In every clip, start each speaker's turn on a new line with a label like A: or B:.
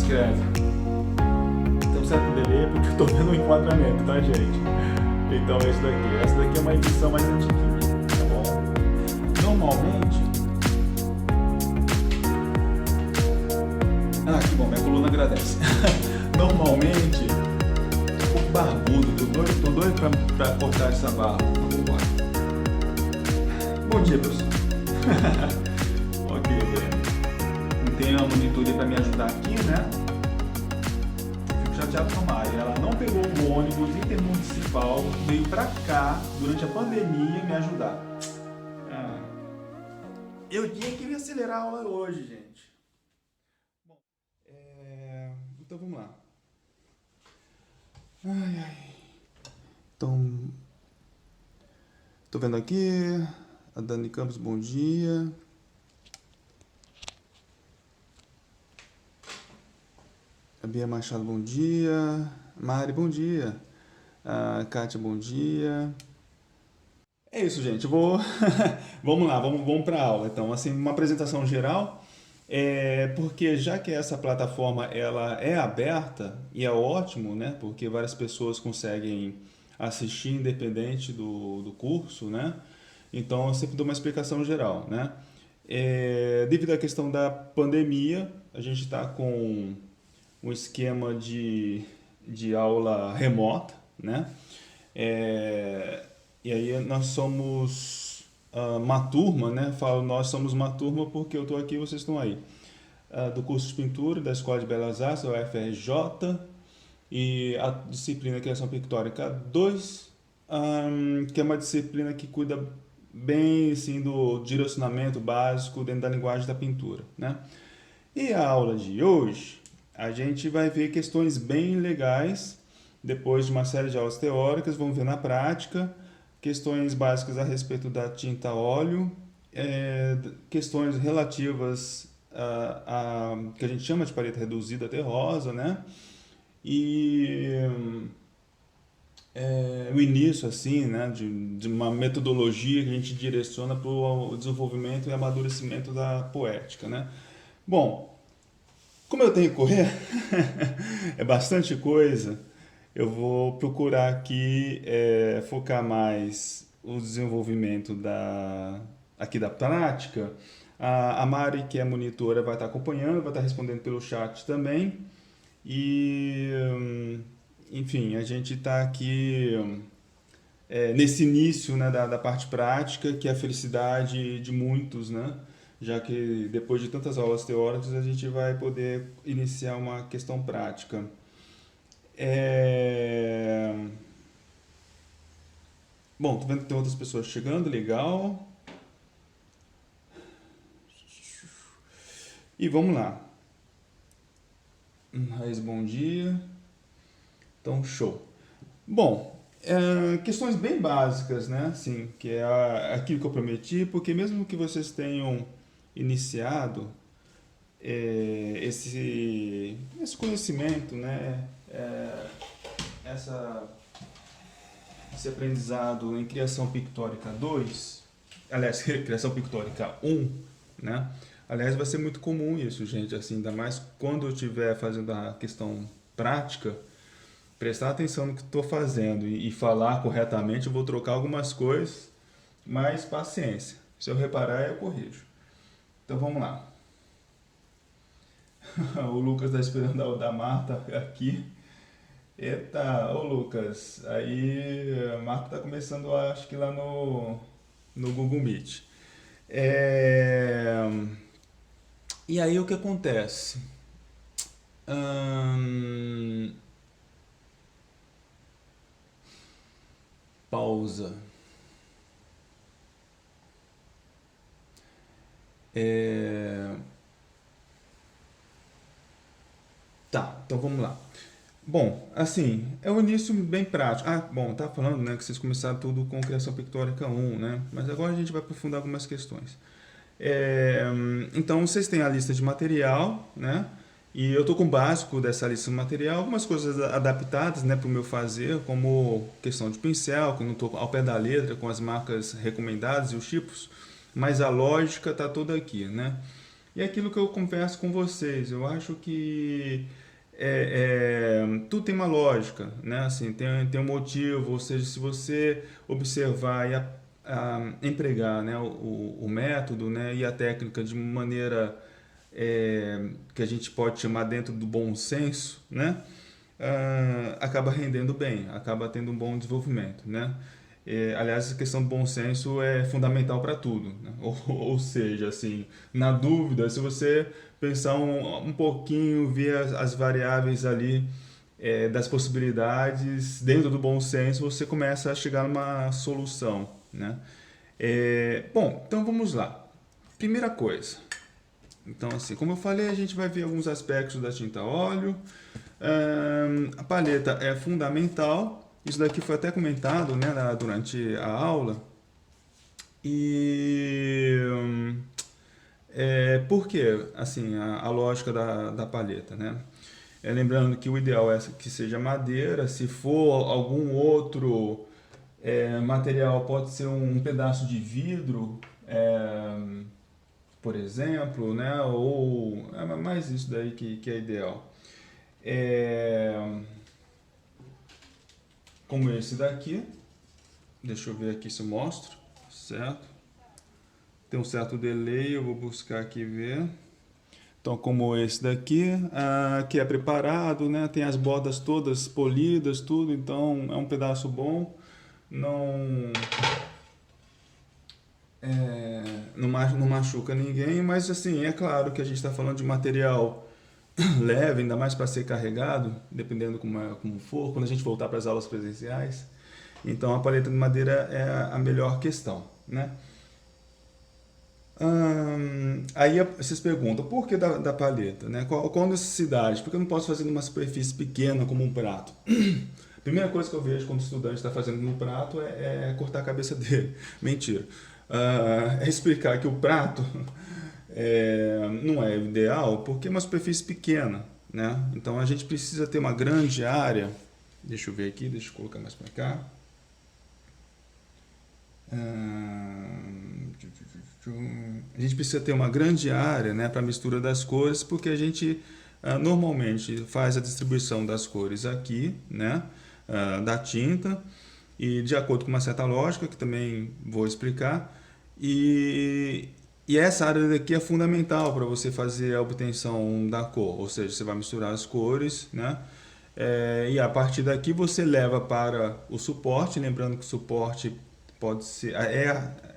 A: escreve. Tem um certo delay porque eu tô vendo um enquadramento, tá, gente? Então é isso daqui. Essa daqui é uma edição mais antiguinha, tá bom? Normalmente... Ah, que bom, minha coluna agradece. Normalmente, o barbudo, tô doido pra cortar essa barba. Vamos embora. Bom dia, pessoal. Ok, Breno. Não tem uma monitoria pra me ajudar aqui, né? Fico chateado com a Mari. Ela não pegou o ônibus intermunicipal, veio pra cá durante a pandemia me ajudar. Ah, eu tinha que acelerar a aula hoje, gente. Bom, então vamos lá. Ai, ai. Então, tô vendo aqui. A Dani Campos, bom dia. A Bia Machado, bom dia. Mari, bom dia. A Kátia, bom dia. É isso, gente. Eu vou. Vamos lá, vamos para a aula. Então, assim, uma apresentação geral. Porque já que essa plataforma ela é aberta e é ótimo, né? Porque várias pessoas conseguem assistir independente do curso, né? Então eu sempre dou uma explicação geral, né? Devido à questão da pandemia, a gente está com um esquema de aula remota, né? E aí nós somos uma turma, né? Falo nós somos uma turma porque eu estou aqui e vocês estão aí. Do curso de pintura da Escola de Belas Artes, a UFRJ, e a disciplina Criação Pictórica 2, que é uma disciplina que cuida bem assim, do direcionamento básico dentro da linguagem da pintura, né? E a aula de hoje, a gente vai ver questões bem legais, depois de uma série de aulas teóricas, vamos ver na prática, questões básicas a respeito da tinta a óleo, questões relativas que a gente chama de paleta reduzida terrosa, né? E o início assim, né, de uma metodologia que a gente direciona para o desenvolvimento e amadurecimento da poética, né? Bom, como eu tenho que correr, é bastante coisa. Eu vou procurar aqui focar mais o desenvolvimento aqui da prática. A Mari, que é monitora, vai estar acompanhando, vai estar respondendo pelo chat também. E, enfim, a gente está aqui nesse início, né, da parte prática, que é a felicidade de muitos, né? Já que depois de tantas aulas teóricas a gente vai poder iniciar uma questão prática. É... Bom, tô vendo que tem outras pessoas chegando, legal. E vamos lá. Raiz, bom dia. Então, show. Bom, questões bem básicas, né? Assim, que é aquilo que eu prometi, porque mesmo que vocês tenham iniciado esse conhecimento, né? Essa, esse aprendizado em Criação Pictórica 2, aliás, Criação Pictórica 1, né? Aliás, vai ser muito comum isso, gente, assim, ainda mais quando eu estiver fazendo a questão prática, prestar atenção no que estou fazendo e falar corretamente, eu vou trocar algumas coisas, mas paciência. Se eu reparar, eu corrijo. Então vamos lá. O Lucas está esperando a da Marta aqui. Eita, ô Lucas, aí a Marta está começando, acho que lá no Google Meet. É, E aí o que acontece? Ahn, Pausa. É, Tá, então vamos lá. Bom, assim, é um início bem prático. Ah, bom, tá falando, né, que vocês começaram tudo com Criação Pictórica 1, né? Mas agora a gente vai aprofundar algumas questões. Então, vocês têm a lista de material, né? E eu tô com o básico dessa lista de material, algumas coisas adaptadas, né, para o meu fazer, como questão de pincel, que eu não estou ao pé da letra, com as marcas recomendadas e os tipos, mas a lógica tá toda aqui, né? E é aquilo que eu converso com vocês, eu acho que tudo tem uma lógica, né? Assim, tem um motivo, ou seja, se você observar e empregar, né, o método, né, e a técnica de maneira que a gente pode chamar dentro do bom senso, né? Acaba rendendo bem, acaba tendo um bom desenvolvimento, né? Aliás, a questão do bom senso é fundamental para tudo, né? Ou seja, assim, na dúvida, se você pensar um pouquinho, ver as variáveis ali das possibilidades, dentro do bom senso, você começa a chegar numa solução, né? Bom, então vamos lá. Primeira coisa, então, assim, como eu falei, a gente vai ver alguns aspectos da tinta a óleo. A paleta é fundamental. Isso daqui foi até comentado, né, durante a aula. E por quê? Assim, a lógica da paleta, né? Lembrando que o ideal é que seja madeira. Se for algum outro material, pode ser um pedaço de vidro. Por exemplo, né? Ou é mais isso daí que é ideal. Como esse daqui, deixa eu ver aqui se eu mostro, certo? Tem um certo delay, eu vou buscar aqui ver. Então, como esse daqui, que é preparado, né? Tem as bordas todas polidas, tudo, então é um pedaço bom. Não, não machuca ninguém, mas assim, é claro que a gente está falando de material leve, ainda mais para ser carregado, dependendo como for, quando a gente voltar para as aulas presenciais. Então a paleta de madeira é a melhor questão, né? Aí vocês perguntam, por que da paleta, né? Qual a necessidade? Porque eu não posso fazer numa superfície pequena como um prato. Primeira coisa que eu vejo quando o estudante está fazendo no prato é cortar a cabeça dele. Mentira. É explicar que o prato não é ideal porque é uma superfície pequena, né? Então a gente precisa ter uma grande área. Deixa eu ver aqui, deixa eu colocar mais para cá. A gente precisa ter uma grande área, né, para a mistura das cores, porque a gente normalmente faz a distribuição das cores aqui, né, da tinta, e de acordo com uma certa lógica, que também vou explicar, e essa área daqui é fundamental para você fazer a obtenção da cor, ou seja, você vai misturar as cores, né, e a partir daqui você leva para o suporte, lembrando que o suporte pode ser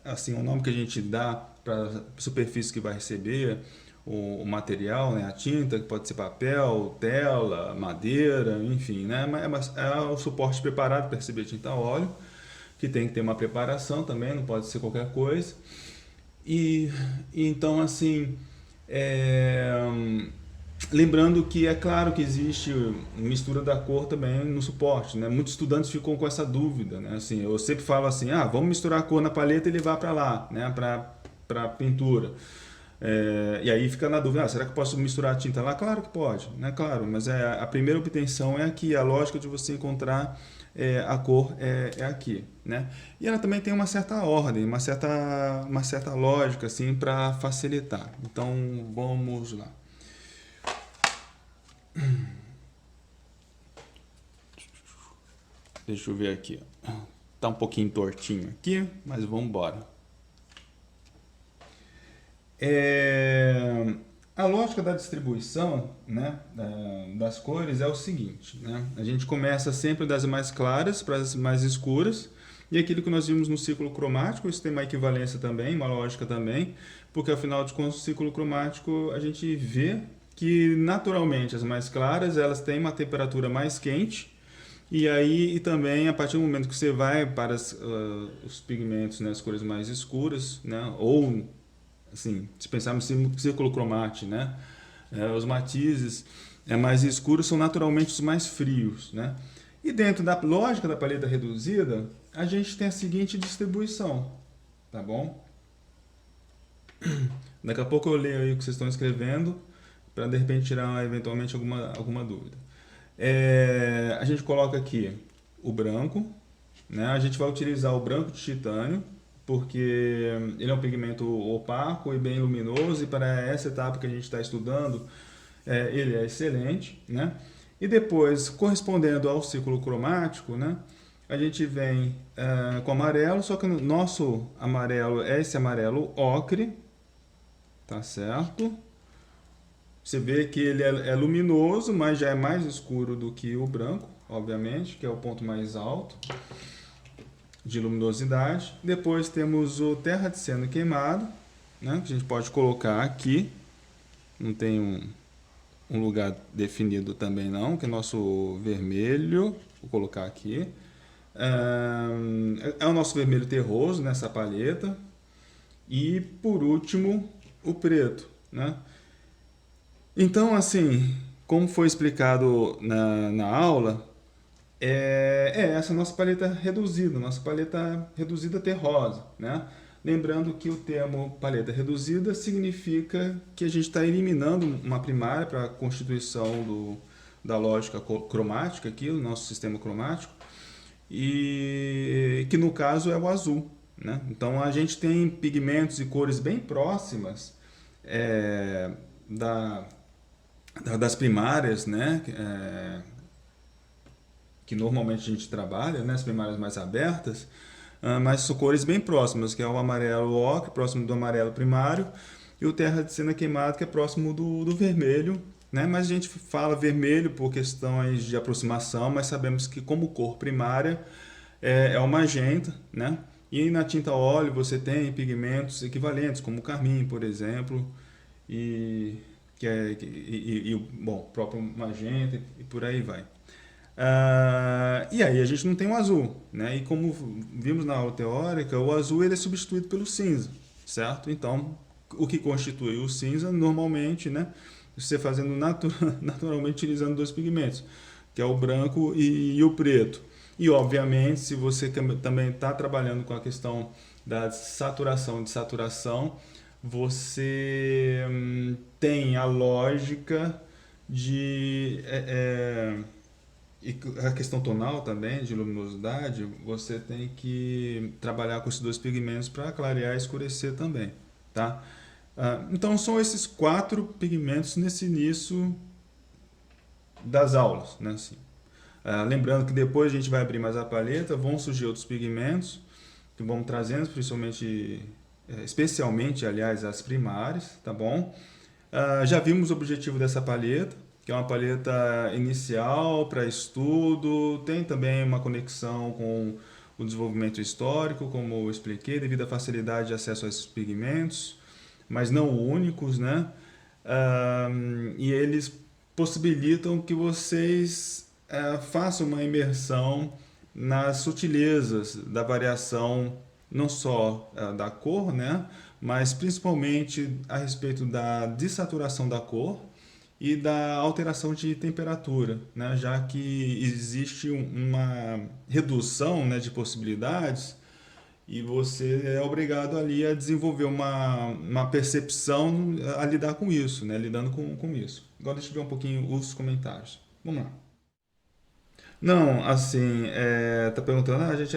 A: assim o nome que a gente dá para a superfície que vai receber o material, né, a tinta, que pode ser papel, tela, madeira, enfim, né, é o suporte preparado para receber tinta a óleo, que tem que ter uma preparação também, não pode ser qualquer coisa. Então assim, lembrando que é claro que existe mistura da cor também no suporte, né? Muitos estudantes ficam com essa dúvida, né? Assim, eu sempre falo assim, vamos misturar a cor na paleta e levar para lá, né? Para pintura. E aí fica na dúvida, será que eu posso misturar a tinta lá? Claro que pode, né? Claro, mas a primeira obtenção é aqui, a lógica de você encontrar a cor é aqui, né? E ela também tem uma certa ordem, uma certa lógica, assim, para facilitar. Então, vamos lá. Deixa eu ver aqui. Tá um pouquinho tortinho aqui, mas vamos embora. A lógica da distribuição, né, das cores é o seguinte, né? A gente começa sempre das mais claras para as mais escuras, e aquilo que nós vimos no ciclo cromático, isso tem uma equivalência também, uma lógica também, porque afinal de contas, o ciclo cromático a gente vê que naturalmente as mais claras elas têm uma temperatura mais quente, e também a partir do momento que você vai para os pigmentos, né, as cores mais escuras, né, ou assim, se pensarmos no círculo cromático, né, os matizes mais escuros são naturalmente os mais frios, né? E dentro da lógica da paleta reduzida, a gente tem a seguinte distribuição, tá bom? Daqui a pouco eu leio aí o que vocês estão escrevendo, para de repente tirar eventualmente alguma dúvida. A gente coloca aqui o branco, né? A gente vai utilizar o branco de titânio, porque ele é um pigmento opaco e bem luminoso, e para essa etapa que a gente está estudando, ele é excelente, né? E depois, correspondendo ao ciclo cromático, né, a gente vem com amarelo, só que o nosso amarelo é esse amarelo ocre, tá certo? Você vê que ele é luminoso, mas já é mais escuro do que o branco, obviamente, que é o ponto mais alto de luminosidade. Depois temos o terra de seno queimado, né, que a gente pode colocar aqui. Não tem um lugar definido também não, que é nosso vermelho. Vou colocar aqui. É o nosso vermelho terroso nessa paleta. E por último, o preto, né? Então, assim, como foi explicado na aula, essa nossa paleta reduzida, nossa paleta reduzida terrosa, né? Lembrando que o termo paleta reduzida significa que a gente está eliminando uma primária para a constituição da lógica cromática aqui, do nosso sistema cromático, e que no caso é o azul, né? Então a gente tem pigmentos e cores bem próximas da, das primárias, né? Que normalmente a gente trabalha, né? As primárias mais abertas, mas são cores bem próximas, que é o amarelo ocre, próximo do amarelo primário, e o terra de sena queimado, que é próximo do vermelho, né? Mas a gente fala vermelho por questões de aproximação, mas sabemos que como cor primária é o magenta, né? E na tinta óleo você tem pigmentos equivalentes, como o carmim, por exemplo, e bom, o próprio magenta e por aí vai. E aí a gente não tem o azul, né? E como vimos na aula teórica, o azul ele é substituído pelo cinza, certo? Então, o que constitui o cinza normalmente, né? Você fazendo naturalmente utilizando dois pigmentos, que é o branco e o preto. E obviamente, se você também está trabalhando com a questão da saturação e desaturação, você tem a lógica de e a questão tonal também, de luminosidade, você tem que trabalhar com esses dois pigmentos para clarear e escurecer também, tá? Então são esses 4 pigmentos nesse início das aulas, né? Assim, lembrando que depois a gente vai abrir mais a paleta, vão surgir outros pigmentos que vamos trazendo, principalmente, especialmente, aliás, as primárias, tá bom? Já vimos o objetivo dessa paleta, que é uma paleta inicial para estudo, tem também uma conexão com o desenvolvimento histórico, como eu expliquei, devido à facilidade de acesso a esses pigmentos, mas não únicos, né? E eles possibilitam que vocês façam uma imersão nas sutilezas da variação, não só da cor, né? Mas principalmente a respeito da dessaturação da cor e da alteração de temperatura, né? Já que existe uma redução, né, de possibilidades e você é obrigado ali a desenvolver uma percepção a lidar com isso, né? Lidando com isso. Agora deixa eu ver um pouquinho os comentários. Vamos lá. Não, assim, tá perguntando, a gente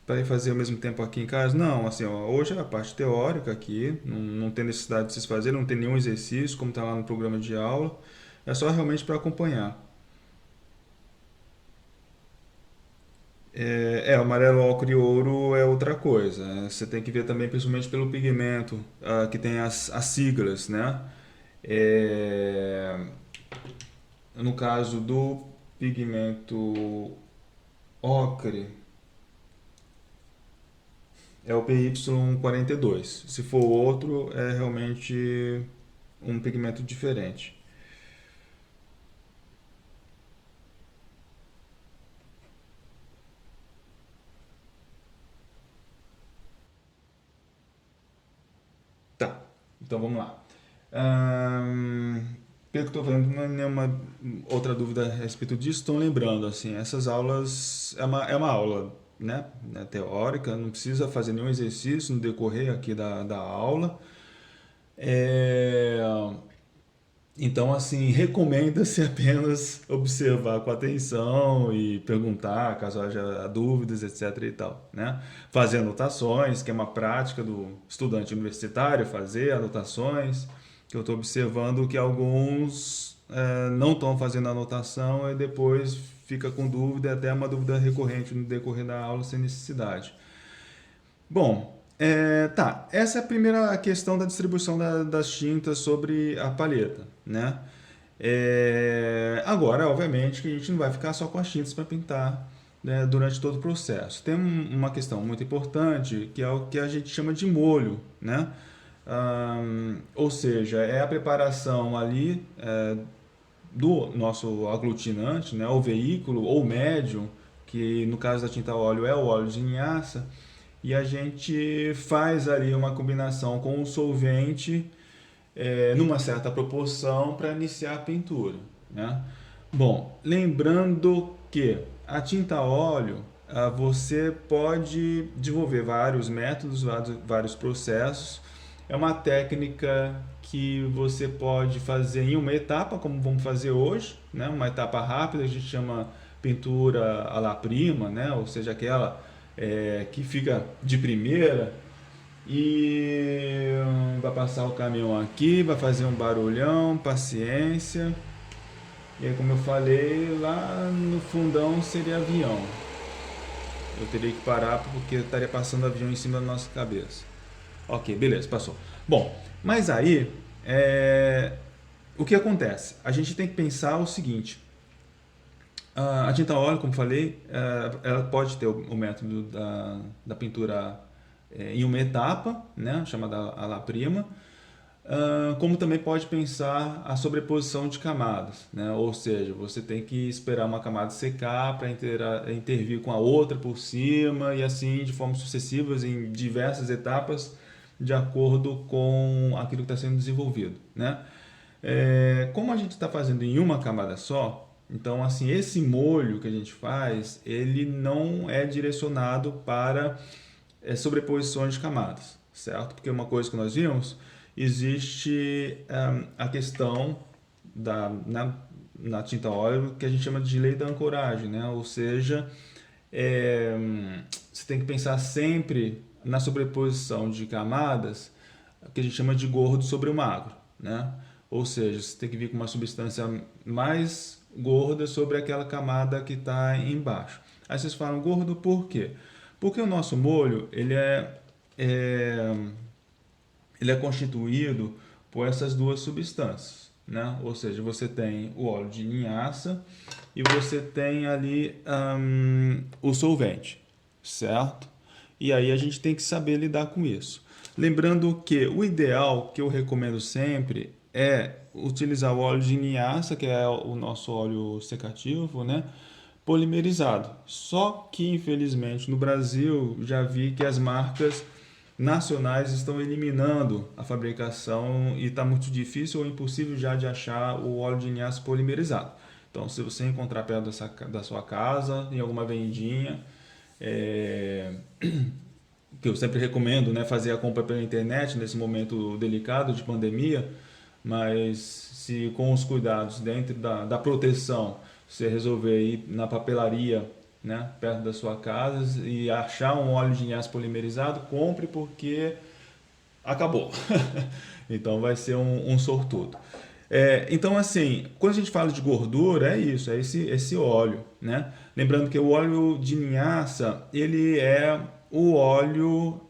A: para ir fazer ao mesmo tempo aqui em casa? Não, assim, ó, hoje é a parte teórica aqui, não tem necessidade de vocês fazerem, não tem nenhum exercício, como está lá no programa de aula, é só realmente para acompanhar. O amarelo ocre e ouro é outra coisa, né? Você tem que ver também, principalmente pelo pigmento, que tem as siglas, né? É, no caso do pigmento ocre, é o PY42. Se for outro, é realmente um pigmento diferente. Tá, então vamos lá. Ahn, Pelo que estou vendo, não é nenhuma outra dúvida a respeito disso. Estão lembrando, assim, essas aulas é uma aula, né, teórica, não precisa fazer nenhum exercício no decorrer aqui da aula. É, Então, assim, recomenda-se apenas observar com atenção e perguntar caso haja dúvidas, etc. e tal, né? Fazer anotações, que é uma prática do estudante universitário, fazer anotações, que eu estou observando que alguns não estão fazendo anotação e depois fica com dúvida, até uma dúvida recorrente no decorrer da aula sem necessidade. Bom, tá. Essa é a primeira questão da distribuição das tintas sobre a palheta, né? Agora, obviamente, que a gente não vai ficar só com as tintas para pintar, né, durante todo o processo. Tem uma questão muito importante que é o que a gente chama de molho, né? Ou seja, é a preparação ali do nosso aglutinante, né, o veículo ou médium, que no caso da tinta óleo é o óleo de linhaça, e a gente faz ali uma combinação com o solvente numa certa proporção para iniciar a pintura, né? Bom, lembrando que a tinta óleo você pode desenvolver vários métodos, vários processos. É uma técnica que você pode fazer em uma etapa, como vamos fazer hoje, né? Uma etapa rápida, a gente chama pintura à la prima, né? Ou seja, aquela que fica de primeira e vai passar o caminhão aqui, vai fazer um barulhão, paciência. E aí, como eu falei, lá no fundão seria avião. Eu teria que parar porque estaria passando avião em cima da nossa cabeça. Ok, beleza, passou. Bom, mas aí, o que acontece? A gente tem que pensar o seguinte: a tinta óleo, como falei, ela pode ter o método da pintura em uma etapa, né, chamada à la prima, como também pode pensar a sobreposição de camadas, né? Ou seja, você tem que esperar uma camada secar para intervir com a outra por cima e assim de formas sucessivas em diversas etapas de acordo com aquilo que está sendo desenvolvido, né? Como a gente está fazendo em uma camada só, então assim esse molho que a gente faz ele não é direcionado para sobreposições de camadas, certo? Porque uma coisa que nós vimos, existe a questão na tinta óleo que a gente chama de lei da ancoragem, né? Ou seja, é, você tem que pensar sempre na sobreposição de camadas que a gente chama de gordo sobre o magro, né? Ou seja, você tem que vir com uma substância mais gorda sobre aquela camada que está embaixo. Aí vocês falam gordo por quê? Porque o nosso molho é, ele é constituído por essas duas substâncias, né? Ou seja, você tem o óleo de linhaça e você tem ali o solvente, certo? E aí a gente tem que saber lidar com isso. Lembrando que o ideal que eu recomendo sempre é utilizar o óleo de linhaça, que é o nosso óleo secativo, né? Polimerizado. Só que, infelizmente, no Brasil já vi que as marcas nacionais estão eliminando a fabricação e está muito difícil ou impossível já de achar o óleo de linhaça polimerizado. Então, se você encontrar perto da sua casa, em alguma vendinha, é, que eu sempre recomendo, né, fazer a compra pela internet nesse momento delicado de pandemia, mas se com os cuidados dentro da proteção você resolver ir na papelaria, né, perto da sua casa e achar um óleo de linhaça polimerizado, compre porque acabou. Então vai ser um sortudo. Então, assim, quando a gente fala de gordura, é isso, é esse óleo, né? Lembrando que o óleo de linhaça, ele é o óleo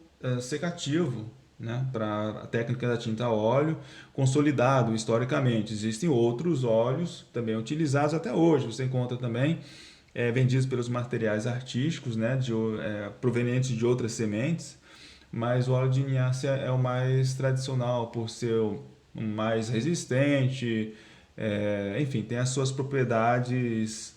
A: secativo, né? Para a técnica da tinta a óleo, consolidado historicamente. Existem outros óleos também utilizados até hoje. Você encontra também vendidos pelos materiais artísticos, né? Provenientes de outras sementes, mas o óleo de linhaça é o mais tradicional por ser o mais resistente, enfim, tem as suas propriedades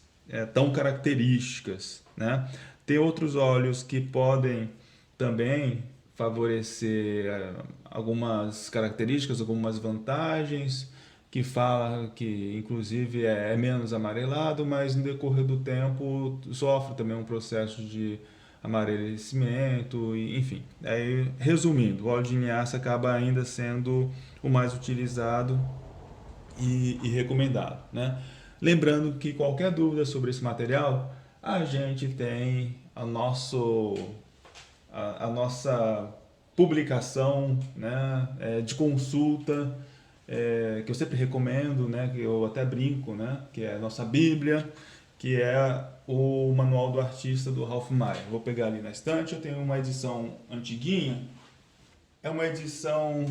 A: tão características, né? Tem outros óleos que podem também favorecer algumas características, algumas vantagens, que fala que inclusive é menos amarelado, mas no decorrer do tempo sofre também um processo de amarelecimento, e, enfim. Aí, resumindo, o óleo de linhaça acaba ainda sendo o mais utilizado e recomendado, né? Lembrando que qualquer dúvida sobre esse material, a gente tem a nossa publicação, né, de consulta, que eu sempre recomendo, né, que eu até brinco, né, que é a nossa Bíblia, que é o Manual do Artista do Ralph Maia. Vou pegar ali na estante, eu tenho uma edição antiguinha, é uma edição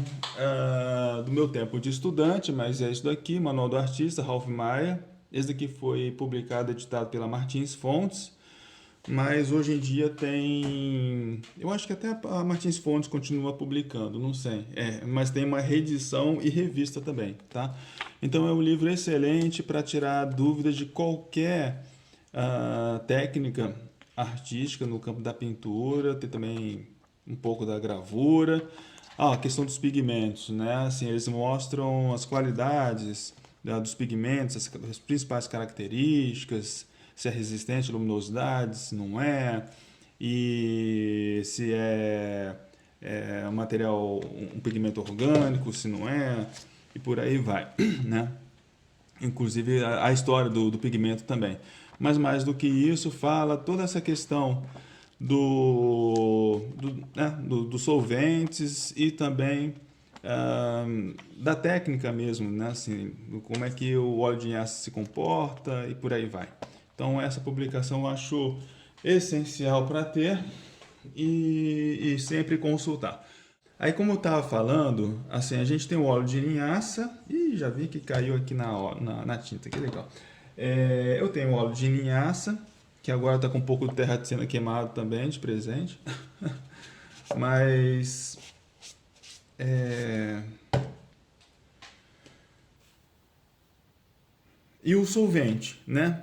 A: do meu tempo de estudante, mas é isso daqui, Manual do Artista, Ralph Maia. Esse daqui foi publicado, editado pela Martins Fontes, mas hoje em dia tem. Eu acho que até a Martins Fontes continua publicando, não sei. Mas tem uma reedição e revista também, tá? Então é um livro excelente para tirar dúvidas de qualquer técnica artística no campo da pintura, tem também um pouco da gravura. A questão dos pigmentos, né? Assim, eles mostram as qualidades, né, dos pigmentos, as principais características, se é resistente à luminosidade, se não é, e se é um material, um pigmento orgânico, se não é, e por aí vai, né? Inclusive a história do pigmento também. Mas mais do que isso, fala toda essa questão dos solventes e também ah, da técnica mesmo, né? Assim, como é que o óleo de linhaça se comporta e por aí vai. Então essa publicação eu acho essencial para ter e sempre consultar. Aí como eu estava falando, assim, a gente tem o óleo de linhaça e já vi que caiu aqui na tinta, que legal. Eu tenho o óleo de linhaça, que agora está com um pouco de terra de cena queimado também, de presente. Mas é, e o solvente, né?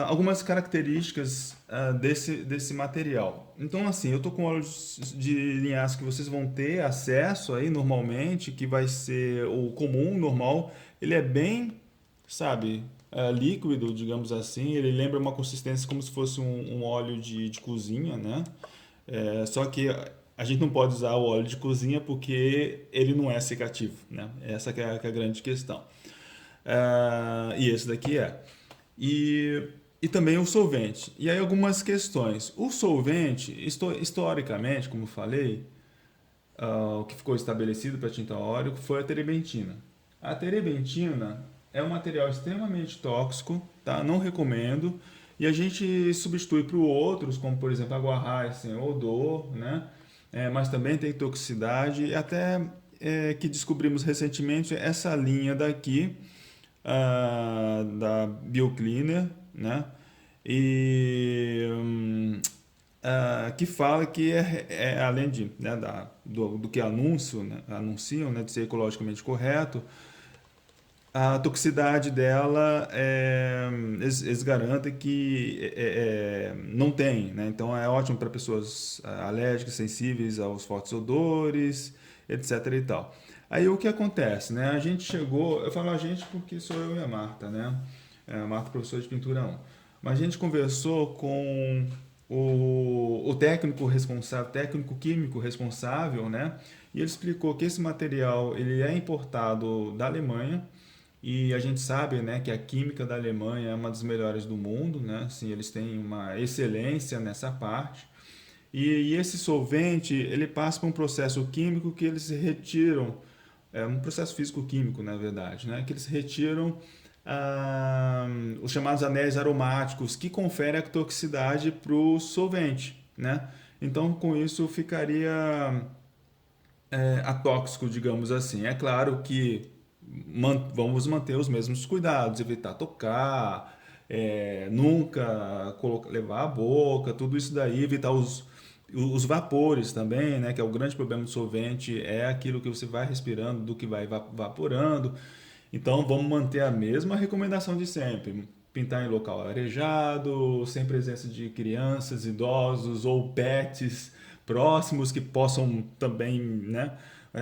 A: Algumas características desse material. Então, assim, eu tô com óleo de linhaça que vocês vão ter acesso aí normalmente, que vai ser o comum, normal. Ele é bem, sabe, líquido, digamos assim. Ele lembra uma consistência como se fosse um óleo de cozinha, né? Só que a gente não pode usar o óleo de cozinha porque ele não é secativo, né? Essa que é a grande questão. E esse daqui é. E, e também o solvente. E aí algumas questões. O solvente, historicamente, como eu falei, o que ficou estabelecido para tinta óleo foi a terebentina. A terebentina é um material extremamente tóxico, tá? Não recomendo. E a gente substitui por outros, como por exemplo a guarraia sem odor, né? Mas também tem toxicidade. E até que descobrimos recentemente essa linha daqui, da BioCleaner, né? E que fala que além né, do que anunciam, né, de ser ecologicamente correto, a toxicidade dela eles garantem que não tem, né? Então é ótimo para pessoas alérgicas, sensíveis aos fortes odores, etc e tal. Aí o que acontece, né? A gente chegou, eu falo a gente porque sou eu e a Marta, né? A Marta é professora de pintura 1. Mas a gente conversou com o técnico responsável, técnico químico responsável, né? E ele explicou que esse material ele é importado da Alemanha, e a gente sabe, né, que a química da Alemanha é uma das melhores do mundo, né? Assim, eles têm uma excelência nessa parte. E esse solvente, ele passa por um processo químico que eles retiram, um processo físico-químico, na verdade, né? Que eles retiram os chamados anéis aromáticos, que conferem a toxicidade para o solvente, né? Então, com isso, ficaria atóxico, digamos assim. É claro que vamos manter os mesmos cuidados, evitar tocar, nunca levar a boca, tudo isso daí, evitar os vapores também, né, que é o grande problema do solvente, é aquilo que você vai respirando, do que vai vaporando. Então vamos manter a mesma recomendação de sempre. Pintar em local arejado, sem presença de crianças, idosos ou pets próximos que possam também, né,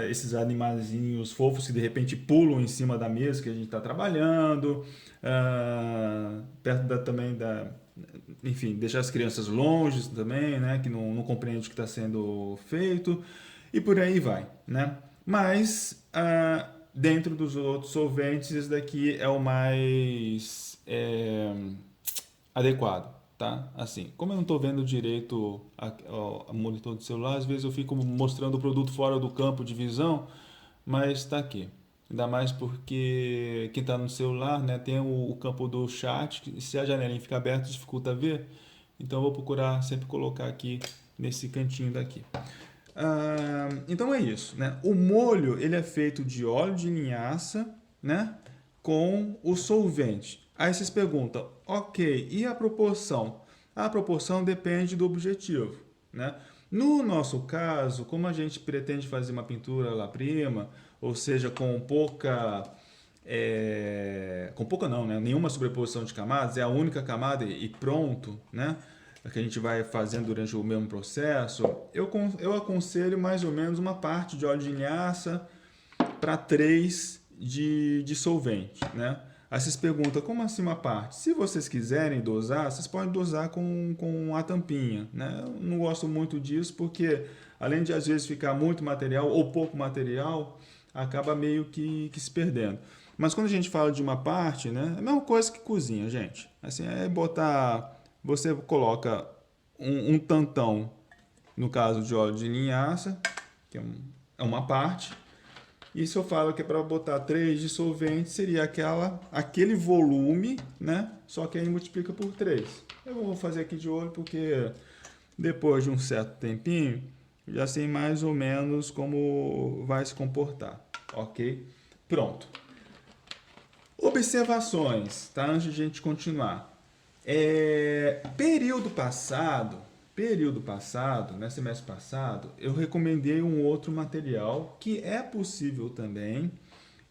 A: esses animaizinhos fofos que de repente pulam em cima da mesa que a gente está trabalhando, perto também enfim, deixar as crianças longe também, né, que não compreende o que está sendo feito e por aí vai, né? Mas dentro dos outros solventes, esse daqui é o mais adequado, tá? Assim, como eu não estou vendo direito a monitor do celular, às vezes eu fico mostrando o produto fora do campo de visão, mas está aqui. Ainda mais porque quem está no celular, né, tem o campo do chat, que se a janelinha ficar aberta dificulta ver, então eu vou procurar sempre colocar aqui nesse cantinho daqui. Então é isso, né? O molho ele é feito de óleo de linhaça, né, com o solvente. Aí vocês perguntam, ok, e a proporção? A proporção depende do objetivo, né? No nosso caso, como a gente pretende fazer uma pintura lá prima, ou seja, com pouca não, né? Nenhuma sobreposição de camadas, é a única camada e pronto, né? Que a gente vai fazendo durante o mesmo processo, eu aconselho mais ou menos uma parte de óleo de linhaça para 3 de solvente, né? Aí vocês perguntam, como assim uma parte? Se vocês quiserem dosar, vocês podem dosar com a tampinha, né? Eu não gosto muito disso porque, além de às vezes ficar muito material ou pouco material, acaba meio que se perdendo. Mas quando a gente fala de uma parte, né? É a mesma coisa que cozinha, gente. Assim, é botar... Você coloca um tantão, no caso de óleo de linhaça, que é uma parte. E se eu falo que é para botar 3 dissolventes, seria aquele volume, né? Só que aí multiplica por 3. Eu vou fazer aqui de olho porque depois de um certo tempinho, já sei mais ou menos como vai se comportar, ok? Pronto. Observações, tá? Antes de a gente continuar. Período passado, né, semestre passado, eu recomendei um outro material que é possível também.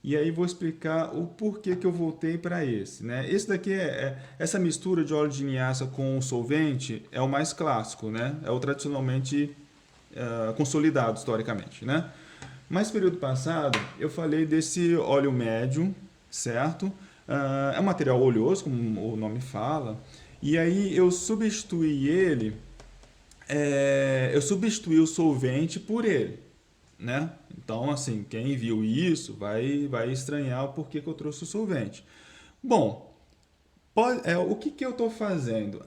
A: E aí vou explicar o porquê que eu voltei para esse, né? Esse daqui essa mistura de óleo de linhaça com solvente é o mais clássico, né? É o tradicionalmente consolidado historicamente, né? Mas período passado eu falei desse óleo médio, certo? É um material oleoso, como o nome fala, e aí eu substituí o solvente por ele, né? Então, assim, quem viu isso vai estranhar o porquê que eu trouxe o solvente. Bom, o que eu estou fazendo?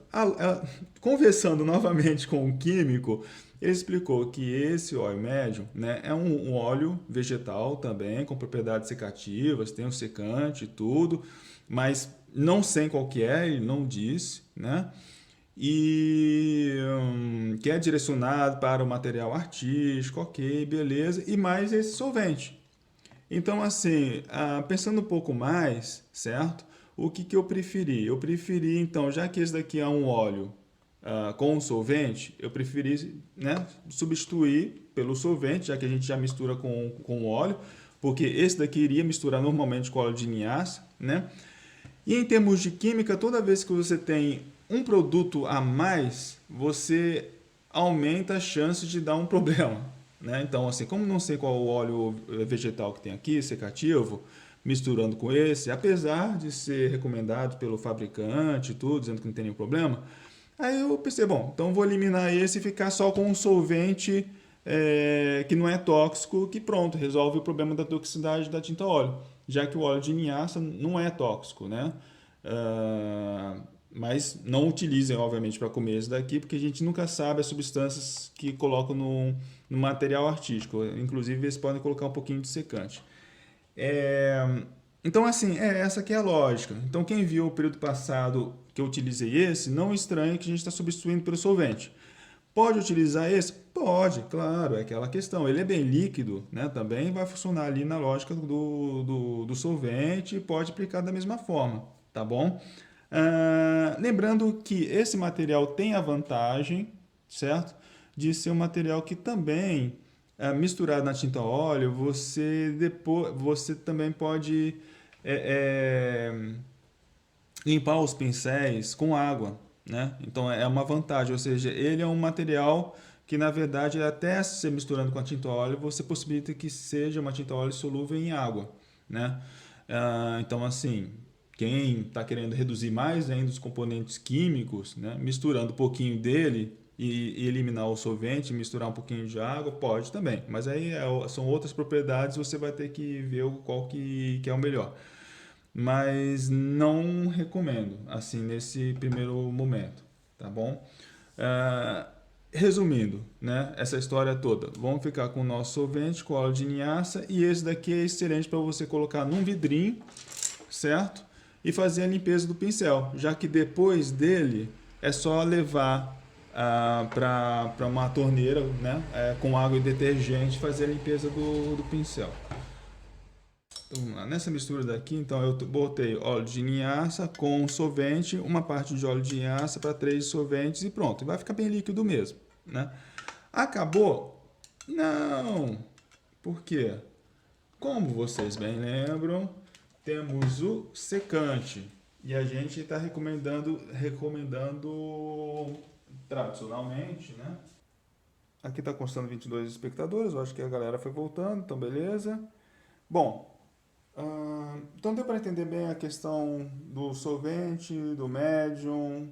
A: Conversando novamente com o químico, ele explicou que esse óleo médio, né, é um óleo vegetal também, com propriedades secativas, tem um secante e tudo, mas não sei qual que é, ele não disse, né? E que é direcionado para o material artístico, ok, beleza, e mais esse solvente. Então, assim, pensando um pouco mais, certo? O que eu preferi? Eu preferi, então, já que esse daqui é um óleo com solvente, eu preferi, né, substituir pelo solvente, já que a gente já mistura com o óleo, porque esse daqui iria misturar normalmente com óleo de linhaça, né? E em termos de química, toda vez que você tem um produto a mais, você aumenta a chance de dar um problema, né? Então, assim, como não sei qual o óleo vegetal que tem aqui, secativo, misturando com esse, apesar de ser recomendado pelo fabricante e tudo, dizendo que não tem nenhum problema, aí eu pensei, bom, então vou eliminar esse e ficar só com um solvente que não é tóxico, que pronto, resolve o problema da toxicidade da tinta óleo, já que o óleo de linhaça não é tóxico, né? Mas não utilizem, obviamente, para comer esse daqui, porque a gente nunca sabe as substâncias que colocam no material artístico. Inclusive, eles podem colocar um pouquinho de secante. Então, assim, essa aqui é a lógica. Então, quem viu o período passado que eu utilizei esse, não estranhe que a gente está substituindo pelo solvente. Pode utilizar esse? Pode, claro, é aquela questão. Ele é bem líquido, né? Também vai funcionar ali na lógica do solvente e pode aplicar da mesma forma, tá bom? Lembrando que esse material tem a vantagem, certo? De ser um material que também, misturado na tinta óleo, você também pode limpar os pincéis com água, né? Então é uma vantagem, ou seja, ele é um material que na verdade até se misturando com a tinta óleo, você possibilita que seja uma tinta óleo solúvel em água, né? Então assim, quem está querendo reduzir mais ainda os componentes químicos, né? Misturando um pouquinho dele e eliminar o solvente, misturar um pouquinho de água, pode também. Mas aí são outras propriedades, você vai ter que ver qual que é o melhor. Mas não recomendo, assim, nesse primeiro momento, tá bom? Ah, resumindo, né, essa história toda, vamos ficar com o nosso solvente, com óleo de linhaça, e esse daqui é excelente para você colocar num vidrinho, certo? E fazer a limpeza do pincel, já que depois dele é só levar para uma torneira, né, com água e detergente, fazer a limpeza do pincel. Então, vamos lá. Nessa mistura daqui, então eu botei óleo de linhaça com solvente, uma parte de óleo de linhaça para 3 solventes e pronto. Vai ficar bem líquido mesmo, né? Acabou? Não! Por quê? Como vocês bem lembram, temos o secante. E a gente está recomendando tradicionalmente, né? Aqui está constando 22 espectadores, eu acho que a galera foi voltando, então beleza. Bom, então deu para entender bem a questão do solvente, do médium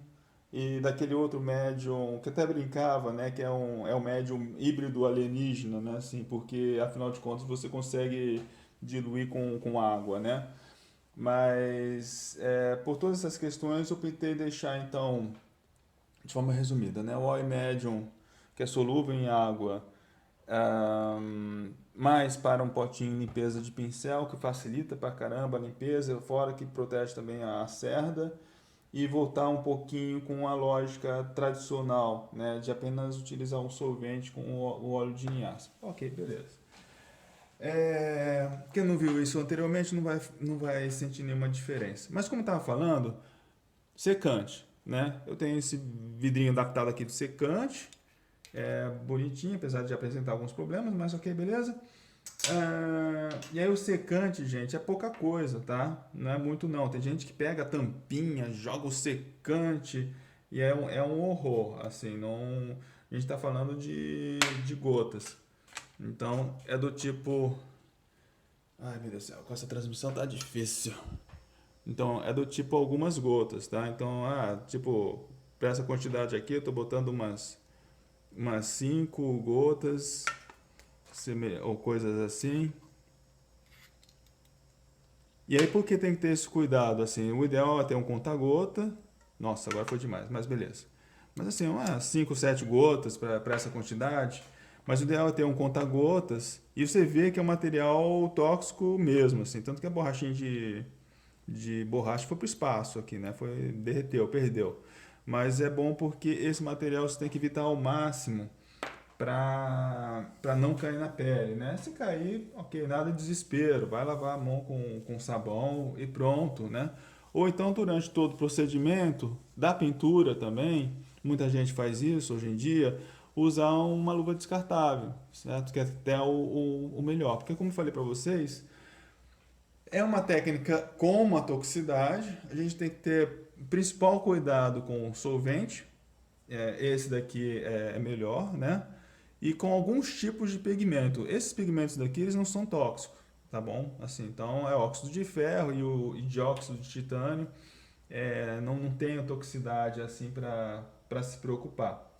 A: e daquele outro médium que até brincava, né, que é um médium híbrido alienígena, né, assim, porque afinal de contas você consegue diluir com água, né? Mas por todas essas questões eu tentei deixar então de forma resumida, né, o óleo médium que é solúvel em água, mais para um potinho de limpeza de pincel, que facilita pra caramba a limpeza, fora que protege também a cerda, e voltar um pouquinho com a lógica tradicional, né, de apenas utilizar um solvente com o óleo de linhaça. Ok, beleza. Quem não viu isso anteriormente não vai sentir nenhuma diferença. Mas como eu estava falando, secante, né? Eu tenho esse vidrinho adaptado aqui do secante, bonitinho, apesar de apresentar alguns problemas, mas ok, beleza. E aí o secante, gente, é pouca coisa, tá? Não é muito não. Tem gente que pega a tampinha, joga o secante e é um horror, assim, não... A gente tá falando de gotas. Então, é do tipo... Ai, meu Deus do céu, com essa transmissão tá difícil. Então, é do tipo algumas gotas, tá? Então, tipo, para essa quantidade aqui, eu tô botando umas 5 gotas, ou coisas assim. E aí, por que tem que ter esse cuidado? Assim, o ideal é ter um conta-gota. Nossa, agora foi demais, mas beleza. Mas assim, umas 5, 7 gotas para essa quantidade. Mas o ideal é ter um conta-gotas e você vê que é um material tóxico mesmo, assim. Tanto que a borrachinha de borracha foi para o espaço aqui, né? Derreteu, perdeu. Mas é bom porque esse material você tem que evitar ao máximo para não cair na pele, né? Se cair, ok, nada de desespero, vai lavar a mão com sabão e pronto, né? Ou então durante todo o procedimento da pintura também, muita gente faz isso hoje em dia, usar uma luva descartável, certo? Que é até o melhor, porque como eu falei para vocês, é uma técnica com uma toxicidade, a gente tem que ter principal cuidado com o solvente, esse daqui é melhor, né? E com alguns tipos de pigmento. Esses pigmentos daqui eles não são tóxicos, tá bom? Assim, então é óxido de ferro e dióxido de titânio, não tem toxicidade assim para se preocupar.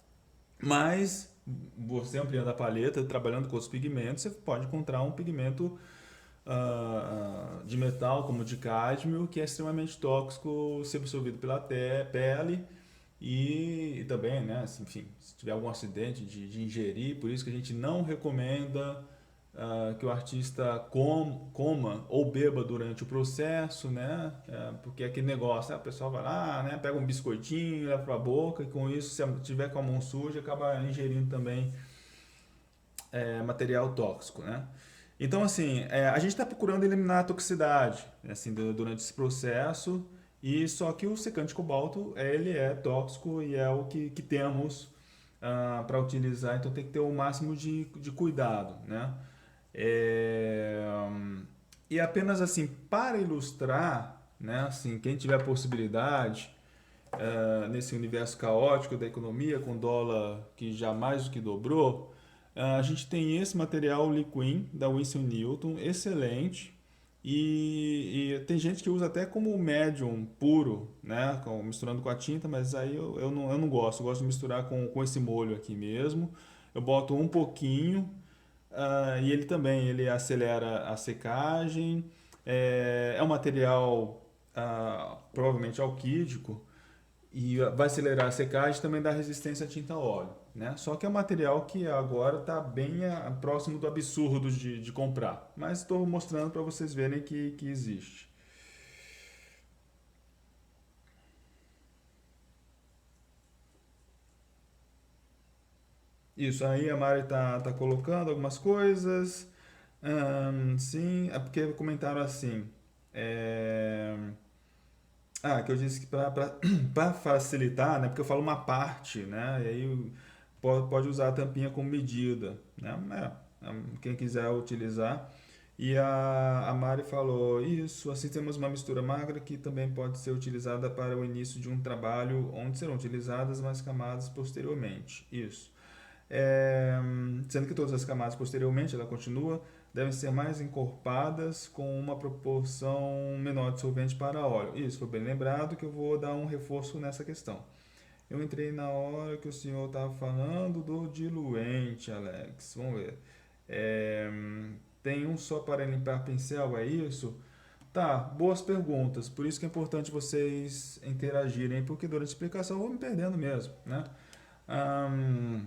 A: Mas você ampliando a paleta, trabalhando com os pigmentos, você pode encontrar um pigmento de metal, como o de cádmio, que é extremamente tóxico se absorvido pela pele e também, né, assim, enfim, se tiver algum acidente de ingerir, por isso que a gente não recomenda que o artista coma ou beba durante o processo, né, porque é aquele negócio, o pessoal vai lá, né, pega um biscoitinho, leva para a boca e com isso, se tiver com a mão suja, acaba ingerindo também material tóxico, né? Então, assim, a gente está procurando eliminar a toxicidade, né, assim, durante esse processo, e só que o secante de cobalto, ele é tóxico e é o que temos para utilizar, então tem que ter o máximo de cuidado, né? É, e apenas assim, para ilustrar, né, assim, quem tiver possibilidade, nesse universo caótico da economia, com dólar que já mais do que dobrou, a gente tem esse material Liquin da Winston Newton, excelente, E tem gente que usa até como médium puro, né? Misturando com a tinta, mas aí eu não gosto. Eu gosto de misturar com esse molho aqui mesmo. Eu boto um pouquinho, e ele também ele acelera a secagem. É um material provavelmente alquídico, e vai acelerar a secagem e também dá resistência à tinta óleo, né? Só que é um material que agora está bem próximo do absurdo de comprar. Mas estou mostrando para vocês verem que existe. Isso aí a Mari tá colocando algumas coisas. Sim, é porque comentaram assim. é, que eu disse que para facilitar, né? Porque eu falo uma parte, né? E aí pode usar a tampinha como medida, né? Quem quiser utilizar. E a Mari falou, isso, assim temos uma mistura magra que também pode ser utilizada para o início de um trabalho onde serão utilizadas mais camadas posteriormente. Isso. Sendo que todas as camadas posteriormente, ela continua, devem ser mais encorpadas com uma proporção menor de solvente para óleo. Isso, foi bem lembrado que eu vou dar um reforço nessa questão. Eu entrei na hora que o senhor estava falando do diluente, Alex. Vamos ver. É, tem um só para limpar pincel, é isso? Tá, boas perguntas. Por isso que é importante vocês interagirem, porque durante a explicação eu vou me perdendo mesmo, né? Ahn,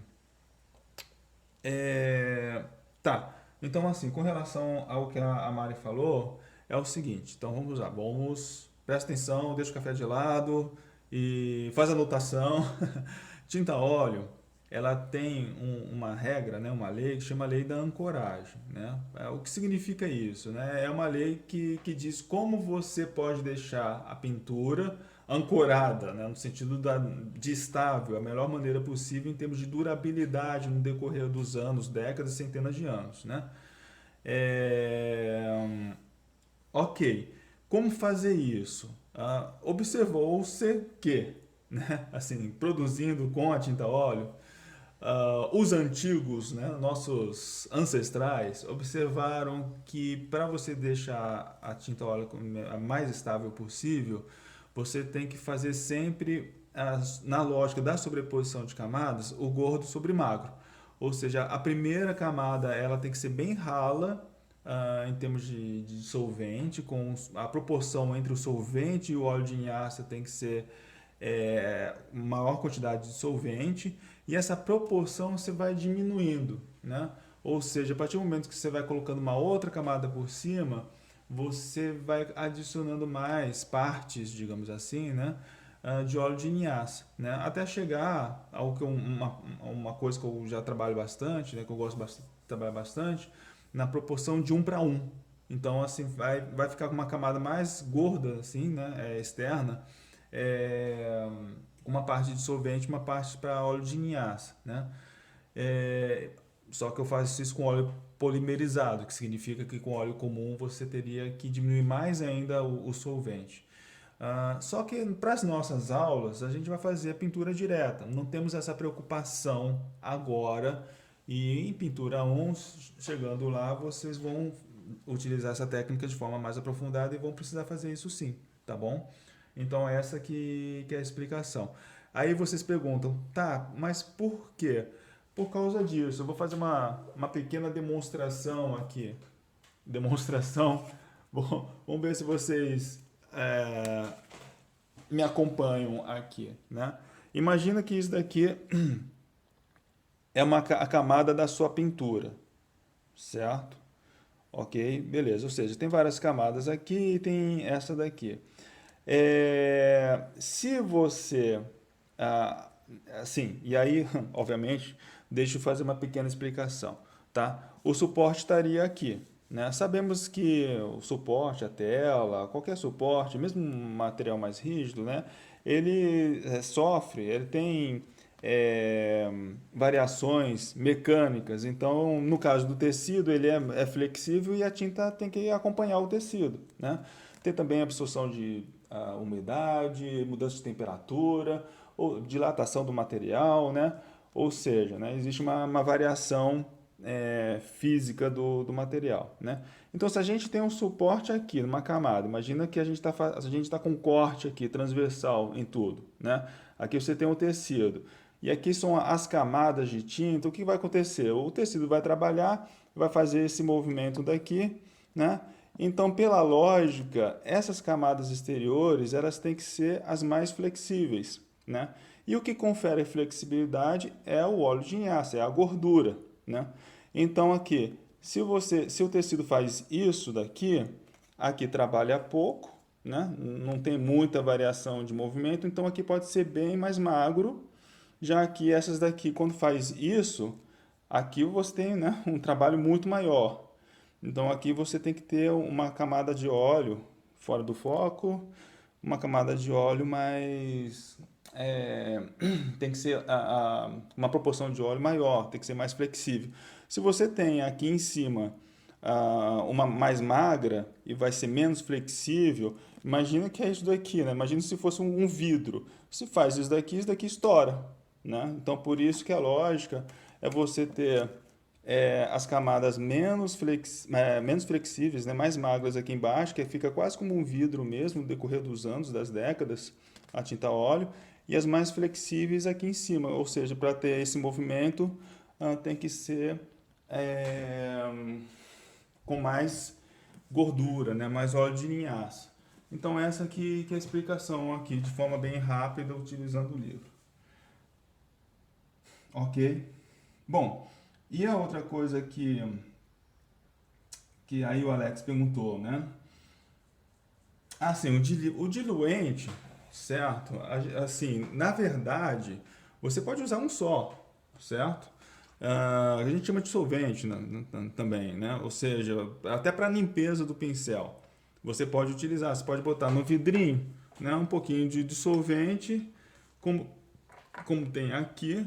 A: é, tá. Então, assim, com relação ao que a Mari falou, é o seguinte. Então, vamos lá. Presta atenção, deixa o café de lado e faz a anotação. Tinta óleo, ela tem uma regra, né, uma lei que chama lei da ancoragem, né? O que significa isso, né? É uma lei que diz como você pode deixar a pintura ancorada, né, no sentido de estável, a melhor maneira possível em termos de durabilidade no decorrer dos anos, décadas, centenas de anos, né? É, ok, como fazer isso? Observou-se que, né, assim, produzindo com a tinta óleo, os antigos, né, nossos ancestrais, observaram que para você deixar a tinta óleo a mais estável possível, você tem que fazer sempre, na lógica da sobreposição de camadas, o gordo sobre magro. Ou seja, a primeira camada ela tem que ser bem rala, em termos de solvente, com a proporção entre o solvente e o óleo de linhaça tem que ser maior quantidade de solvente, e essa proporção você vai diminuindo, né? Ou seja, a partir do momento que você vai colocando uma outra camada por cima, você vai adicionando mais partes, digamos assim, né? De óleo de linhaça, né? Até chegar ao que uma coisa que eu já trabalho bastante, né? Que eu gosto bastante, trabalhar bastante, na proporção de 1 para 1. Então, assim, vai ficar com uma camada mais gorda, assim, né? Externa, é, uma parte de solvente, uma parte para óleo de linhaça, né? É, só que eu faço isso com óleo polimerizado, que significa que com óleo comum você teria que diminuir mais ainda o solvente. Só que para as nossas aulas a gente vai fazer a pintura direta, não temos essa preocupação agora. E em pintura 1, chegando lá, vocês vão utilizar essa técnica de forma mais aprofundada e vão precisar fazer isso sim, tá bom? Então essa que é a explicação. Aí vocês perguntam, tá, mas por quê? Por causa disso, eu vou fazer uma pequena demonstração aqui. Demonstração. Bom, vamos ver se vocês me acompanham aqui, né? Imagina que isso daqui é a camada da sua pintura, certo? Ok, beleza. Ou seja, tem várias camadas aqui e tem essa daqui. Se você. ah, assim, e aí, obviamente, deixa eu fazer uma pequena explicação, tá? O suporte estaria aqui, né? Sabemos que o suporte, a tela, qualquer suporte, mesmo um material mais rígido, né? Ele sofre, ele tem é, variações mecânicas. Então, no caso do tecido, ele é flexível e a tinta tem que acompanhar o tecido, né? Tem também a absorção de umidade, mudança de temperatura, ou dilatação do material, né? Ou seja, né, existe uma variação física do material, né? Então, se a gente tem um suporte aqui numa camada, imagina que a gente tá com corte aqui, transversal em tudo, né? Aqui você tem um tecido. E aqui são as camadas de tinta. O que vai acontecer? O tecido vai trabalhar, vai fazer esse movimento daqui, né? Então, pela lógica, essas camadas exteriores, elas têm que ser as mais flexíveis, né? E o que confere flexibilidade é o óleo de linhaça, é a gordura, né? Então, aqui, se o tecido faz isso daqui, aqui trabalha pouco, né? Não tem muita variação de movimento, então aqui pode ser bem mais magro, já que essas daqui, quando faz isso, aqui você tem, né, um trabalho muito maior. Então aqui você tem que ter uma camada de óleo fora do foco, uma camada de óleo mais. Tem que ser uma proporção de óleo maior, tem que ser mais flexível. Se você tem aqui em cima uma mais magra e vai ser menos flexível, imagina que é isso daqui, né? Imagina se fosse um vidro. Se faz isso daqui estoura, né? Então por isso que a lógica é você ter as camadas menos flexíveis, né, mais magras aqui embaixo, que fica quase como um vidro mesmo no decorrer dos anos, das décadas, a tinta a óleo, e as mais flexíveis aqui em cima, ou seja, para ter esse movimento tem que ser com mais gordura, né, mais óleo de linhaça. Então essa aqui que é a explicação aqui, de forma bem rápida, utilizando o livro. Ok? Bom, e a outra coisa que aí o Alex perguntou, né? Assim, o diluente, certo? Assim, na verdade, você pode usar um só, certo? A gente chama de solvente, né, também, né? Ou seja, até para limpeza do pincel. Você pode utilizar, você pode botar no vidrinho, né, um pouquinho de dissolvente, como tem aqui.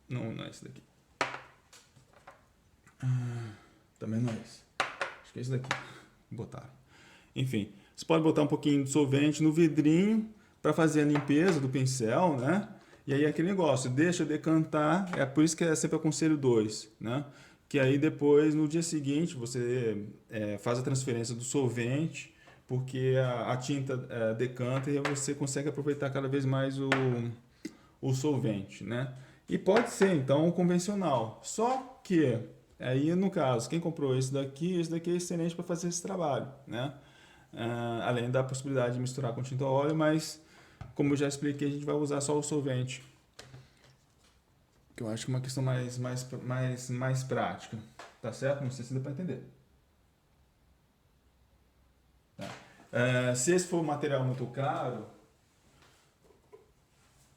A: Não é esse daqui. Também não é esse. Acho que é esse daqui. Botaram. Enfim, você pode botar um pouquinho de solvente no vidrinho para fazer a limpeza do pincel, né? E aí aquele negócio, deixa decantar, é por isso que é sempre aconselho 2, né? Que aí depois, no dia seguinte, você faz a transferência do solvente, porque a tinta decanta e aí você consegue aproveitar cada vez mais o solvente, né? E pode ser, então, um convencional. Só que, aí no caso, quem comprou esse daqui é excelente para fazer esse trabalho, né? Além da possibilidade de misturar com tinta óleo, mas, como eu já expliquei, a gente vai usar só o solvente. Que eu acho que é uma questão mais prática. Tá certo? Não sei se dá para entender. Tá. Se esse for um material muito caro,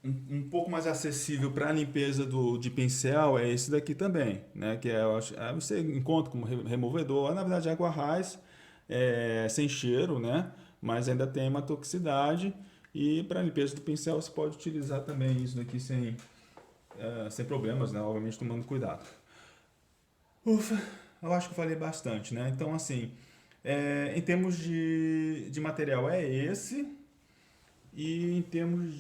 A: um pouco mais acessível para a limpeza de pincel é esse daqui também, né? Que você encontra como removedor, na verdade é água raiz, sem cheiro, né? Mas ainda tem uma toxicidade e para a limpeza do pincel você pode utilizar também isso daqui sem problemas, né? Obviamente tomando cuidado. Ufa, eu acho que eu falei bastante, né? Então assim, em termos de material é esse e em termos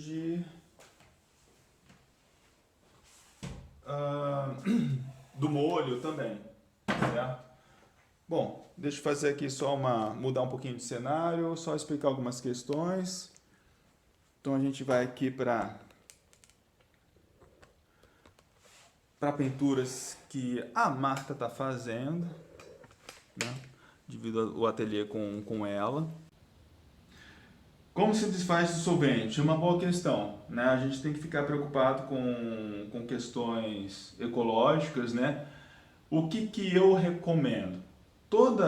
A: ah, do molho também, certo? Bom, deixa eu fazer aqui mudar um pouquinho de cenário, só explicar algumas questões. Então a gente vai aqui para pinturas que a Marta está fazendo, né? Divido o ateliê com ela. Como se desfaz do solvente? É uma boa questão, né? A gente tem que ficar preocupado com questões ecológicas, né? O que eu recomendo? Todo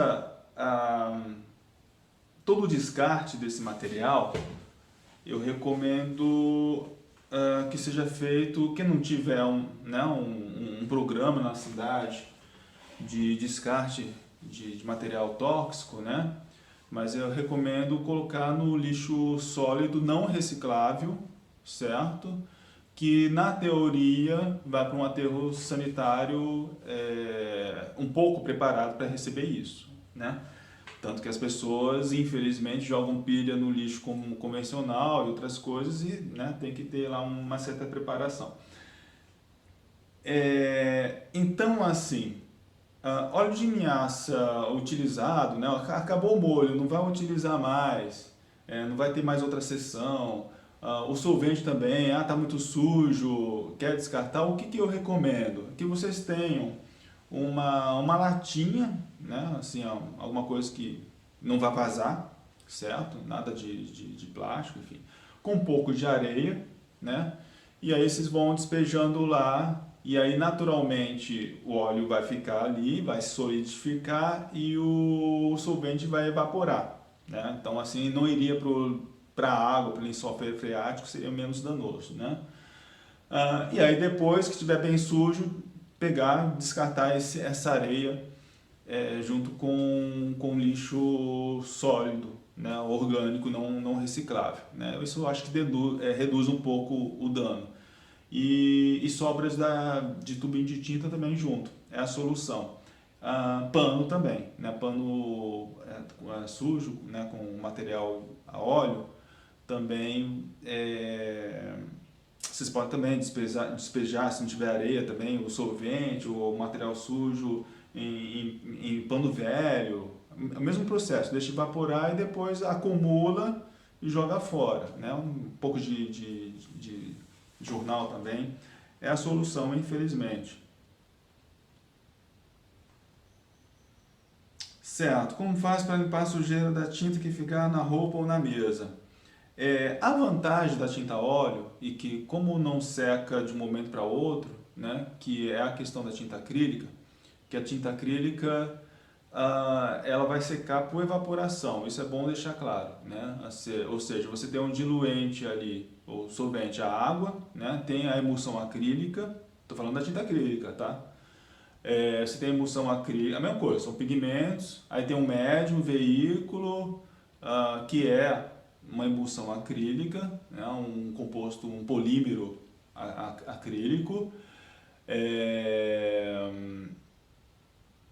A: o descarte desse material, eu recomendo que seja feito, quem não tiver um programa na cidade de descarte de material tóxico, né? Mas eu recomendo colocar no lixo sólido não reciclável, certo? Que na teoria vai para um aterro sanitário um pouco preparado para receber isso, né? Tanto que as pessoas, infelizmente, jogam pilha no lixo como convencional e outras coisas e, né, tem que ter lá uma certa preparação. Então, assim, óleo de linhaça utilizado, né, acabou o molho, não vai utilizar mais, não vai ter mais outra seção. O solvente também, tá muito sujo, quer descartar, o que, que eu recomendo? Que vocês tenham uma latinha, né, assim, alguma coisa que não vai vazar, certo? Nada de plástico, enfim. Com um pouco de areia, né? E aí vocês vão despejando lá, e aí naturalmente o óleo vai ficar ali, vai solidificar e o solvente vai evaporar, né? Então assim não iria para a água, para o lençol freático, seria menos danoso, né? E aí depois que estiver bem sujo, pegar, descartar essa areia junto com lixo sólido, né, orgânico, não reciclável. Né? Isso eu acho que reduz um pouco o dano. E sobras de tubinho de tinta também junto, é a solução. Pano também, né? Pano sujo, né? Com material a óleo, também vocês podem também despejar, se não tiver areia também, o solvente, o material sujo em pano velho. É o mesmo processo, deixa evaporar e depois acumula e joga fora. Né? Um pouco de jornal também é a solução, infelizmente. Certo, como faz para limpar a sujeira da tinta que ficar na roupa ou na mesa? A vantagem da tinta óleo, e que como não seca de um momento para outro, né, que é a questão da tinta acrílica, que a tinta acrílica ela vai secar por evaporação, isso é bom deixar claro, né? Ou seja, você tem um diluente ali, ou solvente, a água, né? Tem a emulsão acrílica, estou falando da tinta acrílica, tá? Você tem a emulsão acrílica, a mesma coisa, são pigmentos, aí tem um médio, um veículo, que é uma emulsão acrílica, né? Um composto, um polímero acrílico, é,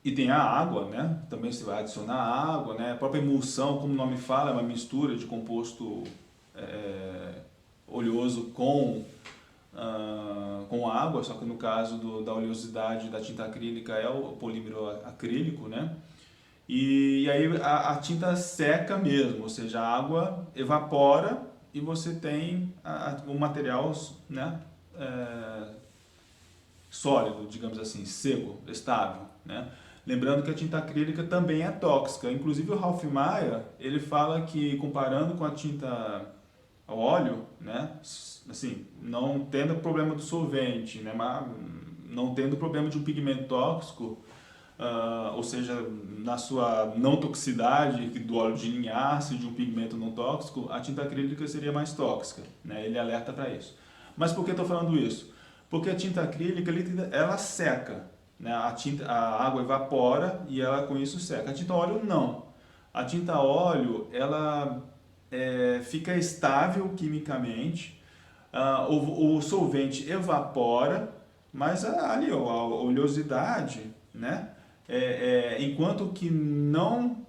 A: e tem a água, né? Também você vai adicionar água, né? A própria emulsão, como o nome fala, é uma mistura de composto oleoso com água, só que no caso da oleosidade da tinta acrílica é o polímero acrílico, né? E aí a tinta seca mesmo, ou seja, a água evapora e você tem o material, né? Sólido, digamos assim, seco, estável, né? Lembrando que a tinta acrílica também é tóxica. Inclusive o Ralph Maia, ele fala que comparando com a tinta a óleo, né, assim, não tendo problema do solvente, né, mas não tendo problema de um pigmento tóxico, ou seja, na sua não toxicidade do óleo de linhaça e de um pigmento não tóxico, a tinta acrílica seria mais tóxica, né? Ele alerta para isso. Mas por que estou falando isso? Porque a tinta acrílica ela seca, né? A água evapora e ela com isso seca. A tinta óleo não. A tinta óleo ela fica estável quimicamente, o solvente evapora, mas ali a oleosidade, né? Enquanto que não,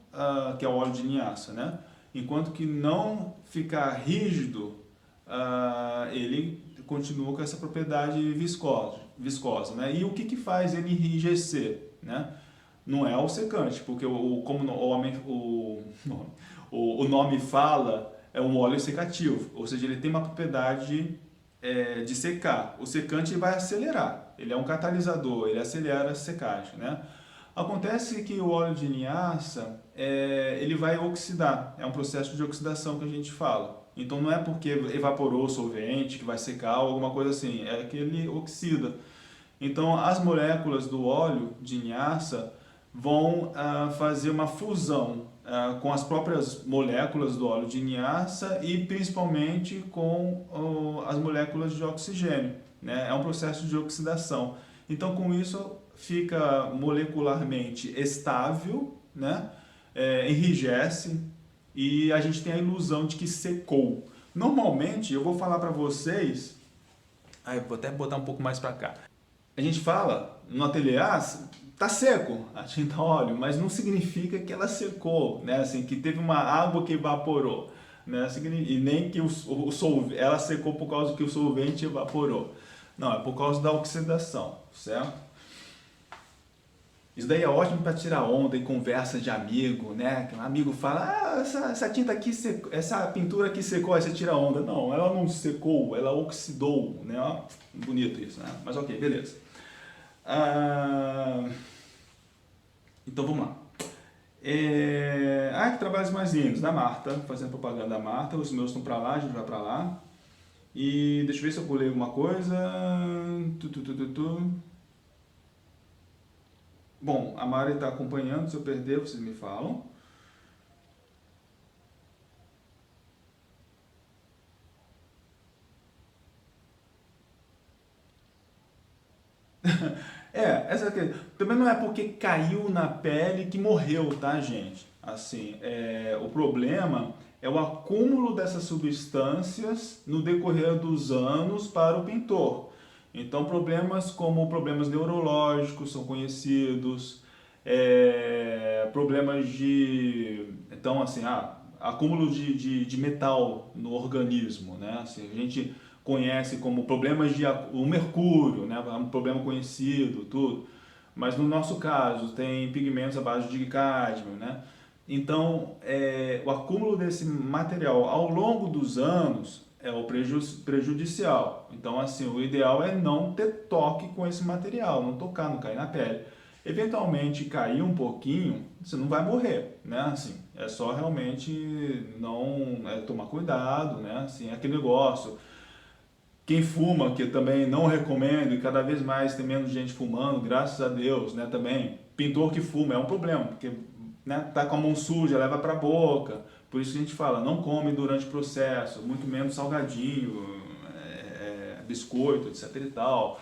A: que é o óleo de linhaça, né? Enquanto que não ficar rígido, ele continua com essa propriedade viscosa, né? E o que faz ele enrijecer, né? Não é o secante, porque como o nome fala, é um óleo secativo, ou seja, ele tem uma propriedade de secar. O secante vai acelerar, ele é um catalisador, ele acelera a secagem, né? Acontece que o óleo de linhaça, ele vai oxidar, é um processo de oxidação que a gente fala. Então não é porque evaporou o solvente que vai secar ou alguma coisa assim, é que ele oxida. Então as moléculas do óleo de linhaça vão fazer uma fusão com as próprias moléculas do óleo de linhaça e principalmente com as moléculas de oxigênio, né? É um processo de oxidação. Então com isso fica molecularmente estável, né? Enrijece e a gente tem a ilusão de que secou. Normalmente, eu vou falar para vocês, eu vou até botar um pouco mais para cá. A gente fala no ateliê, tá seco a tinta óleo, mas não significa que ela secou, né? Assim, que teve uma água que evaporou, né? E nem que ela secou por causa que o solvente evaporou. Não, é por causa da oxidação, certo? Isso daí é ótimo para tirar onda e conversa de amigo, né? Que um amigo fala, ah, essa tinta aqui, essa pintura aqui secou, aí você tira onda. Não, ela não secou, ela oxidou, né? Ó, bonito isso, né? Mas ok, beleza. Ah, então vamos lá. Que trabalhos mais lindos, da Marta, fazendo propaganda da Marta. Os meus estão para lá, a gente vai para lá. E deixa eu ver se eu pulei alguma coisa. Tu, tu, tu, tu, tu. Bom, a Mari está acompanhando, se eu perder, vocês me falam. Essa aqui, também não é porque caiu na pele que morreu, tá, gente? Assim, o problema é o acúmulo dessas substâncias no decorrer dos anos para o pintor. Então, problemas como problemas neurológicos são conhecidos, problemas de, então, assim, acúmulo de metal no organismo, né? Assim, a gente conhece como problemas de o mercúrio, né? É um problema conhecido, tudo. Mas no nosso caso tem pigmentos à base de cádmio, né? Então, o acúmulo desse material ao longo dos anos é o prejudicial. Então, assim, o ideal é não ter toque com esse material, não tocar, não cair na pele. Eventualmente cair um pouquinho, você não vai morrer, né? Assim, é só realmente não tomar cuidado, né? Assim, é aquele negócio. Quem fuma, que eu também não recomendo, e cada vez mais tem menos gente fumando, graças a Deus, né? Também, pintor que fuma é um problema, porque né, tá com a mão suja, leva para a boca. Por isso que a gente fala, não come durante o processo, muito menos salgadinho, biscoito, etc e tal.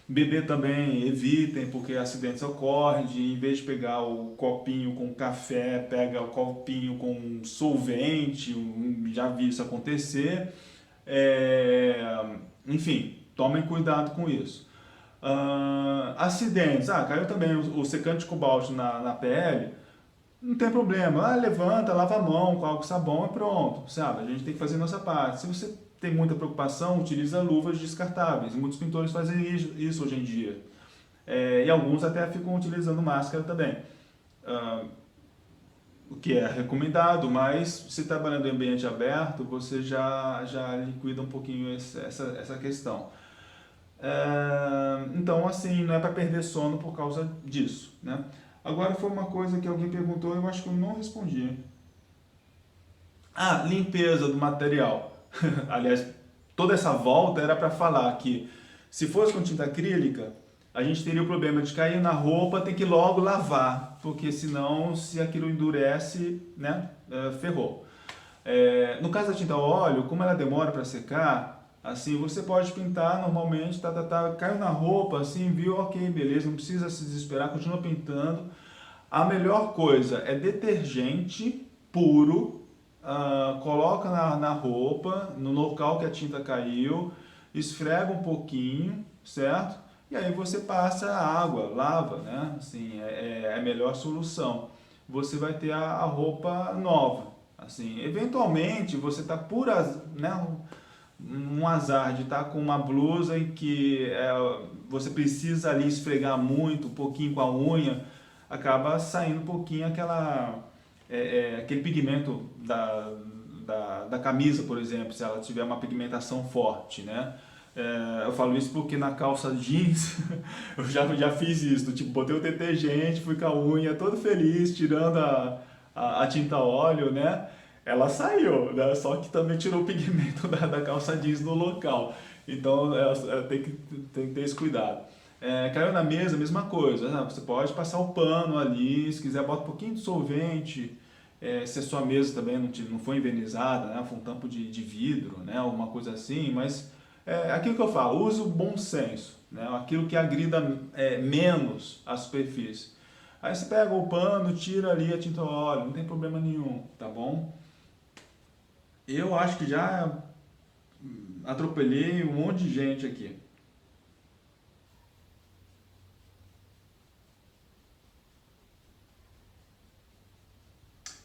A: Beber também, evitem, porque acidentes ocorrem, em vez de pegar o copinho com café, pega o copinho com solvente, já vi isso acontecer. É, enfim, tomem cuidado com isso. Acidentes, caiu também o secante de cobalto na pele, não tem problema, levanta, lava a mão com álcool e sabão e pronto, sabe? A gente tem que fazer a nossa parte. Se você tem muita preocupação, utiliza luvas descartáveis. Muitos pintores fazem isso hoje em dia. E alguns até ficam utilizando máscara também. Ah, o que é recomendado, mas se trabalhando em ambiente aberto, você já liquida um pouquinho essa questão. Então, assim, não é para perder sono por causa disso, né? Agora foi uma coisa que alguém perguntou e eu acho que eu não respondi. Limpeza do material. Aliás, toda essa volta era para falar que se fosse com tinta acrílica, a gente teria o problema de cair na roupa, tem que logo lavar, porque senão, se aquilo endurece, né, ferrou. No caso da tinta a óleo, como ela demora para secar, assim, você pode pintar normalmente, caiu na roupa, assim, viu, ok, beleza, não precisa se desesperar, continua pintando. A melhor coisa é detergente puro, coloca na roupa, no local que a tinta caiu, esfrega um pouquinho, certo? E aí você passa a água, lava, né? Assim, é a melhor solução. Você vai ter a roupa nova. Assim, eventualmente você está né, um azar de estar com uma blusa em que você precisa ali esfregar muito, um pouquinho com a unha, acaba saindo um pouquinho aquele pigmento da camisa, por exemplo, se ela tiver uma pigmentação forte, né? Eu falo isso porque na calça jeans eu já fiz isso, tipo, botei o detergente, fui com a unha todo feliz, tirando a tinta óleo, né? Ela saiu, né? Só que também tirou o pigmento da calça jeans no local. Então tem que ter esse cuidado. Caiu na mesa, mesma coisa. Você pode passar o pano ali, se quiser bota um pouquinho de solvente. Se a sua mesa também não foi envernizada, né? Foi um tampo de vidro, né? Alguma coisa assim, mas aquilo que eu falo, use o bom senso, né? Aquilo que agrida menos a superfície. Aí você pega o pano, tira ali a tinta óleo, não tem problema nenhum, tá bom? Eu acho que já atropelei um monte de gente aqui.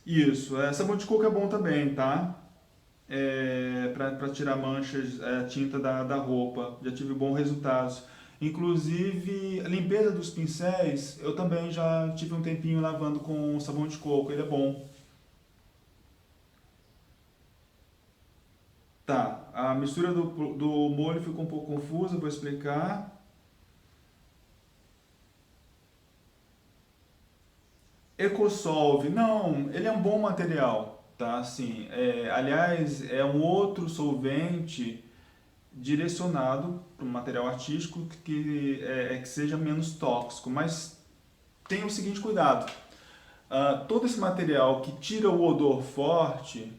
A: Isso, sabão de coco é bom também, tá? Para tirar manchas, tinta da roupa. Já tive bons resultados. Inclusive, a limpeza dos pincéis, eu também já tive um tempinho lavando com sabão de coco, ele é bom. Tá, a mistura do molho ficou um pouco confusa, vou explicar. Ecosolve, não, ele é um bom material, tá? Assim, aliás, é um outro solvente direcionado para um material artístico que seja menos tóxico, mas tem o seguinte cuidado: todo esse material que tira o odor forte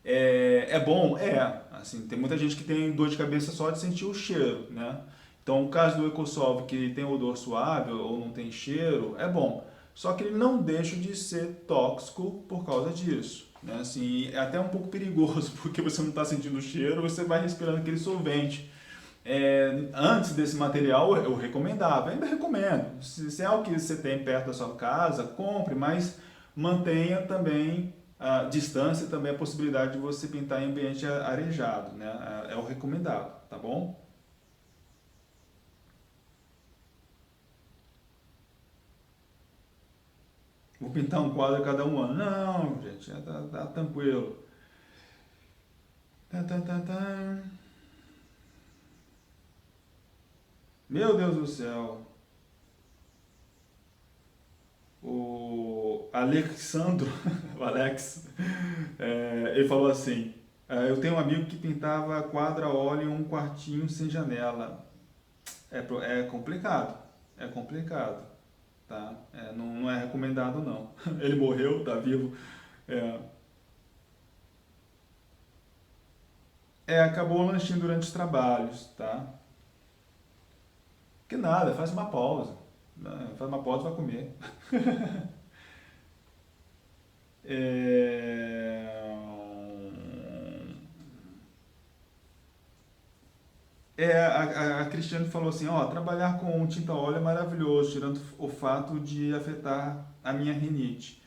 A: é bom? É. Assim, tem muita gente que tem dor de cabeça só de sentir o cheiro, né? Então, o caso do Ecosolve, que tem odor suave ou não tem cheiro, é bom. Só que ele não deixa de ser tóxico por causa disso. Né? Assim, é até um pouco perigoso, porque você não está sentindo o cheiro, você vai respirando aquele solvente. Antes desse material, eu recomendava, ainda recomendo. Se é algo que você tem perto da sua casa, compre, mas mantenha também a distância, também a possibilidade de você pintar em ambiente arejado, né? É o recomendado, tá bom? Vou pintar um quadro a cada um ano. Não, gente, tá tranquilo. Tá, tá, tá, tá. Meu Deus do céu. O Alexandro, o Alex, ele falou assim: eu tenho um amigo que pintava quadro a óleo em um quartinho sem janela. É complicado, é complicado, tá? Não é recomendado não. Ele morreu, tá vivo. É, acabou o lanchinho durante os trabalhos, tá? Que nada, faz uma pausa. Né? Faz uma pausa e vai comer. É... a Cristiane falou assim, ó, trabalhar com tinta óleo é maravilhoso, tirando o fato de afetar a minha rinite.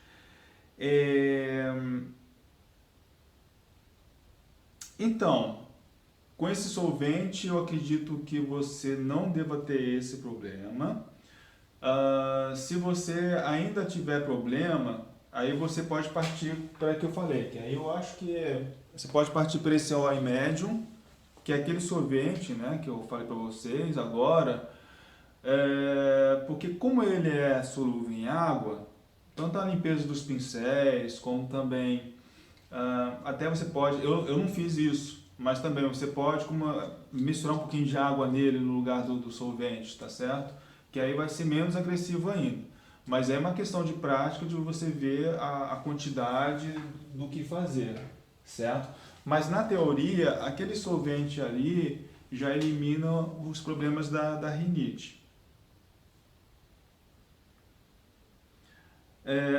A: É, então, com esse solvente, eu acredito que você não deva ter esse problema. Se você ainda tiver problema, aí você pode partir para o que eu falei, que aí eu acho que você pode partir para esse OI médium, que é aquele solvente, né, que eu falei para vocês agora, porque como ele é solúvel em água, tanto a limpeza dos pincéis, como também, até você pode, eu não fiz isso, mas também você pode misturar um pouquinho de água nele no lugar do solvente, tá certo? Que aí vai ser menos agressivo ainda. Mas é uma questão de prática de você ver a quantidade do que fazer, certo? Mas na teoria, aquele solvente ali já elimina os problemas da rinite.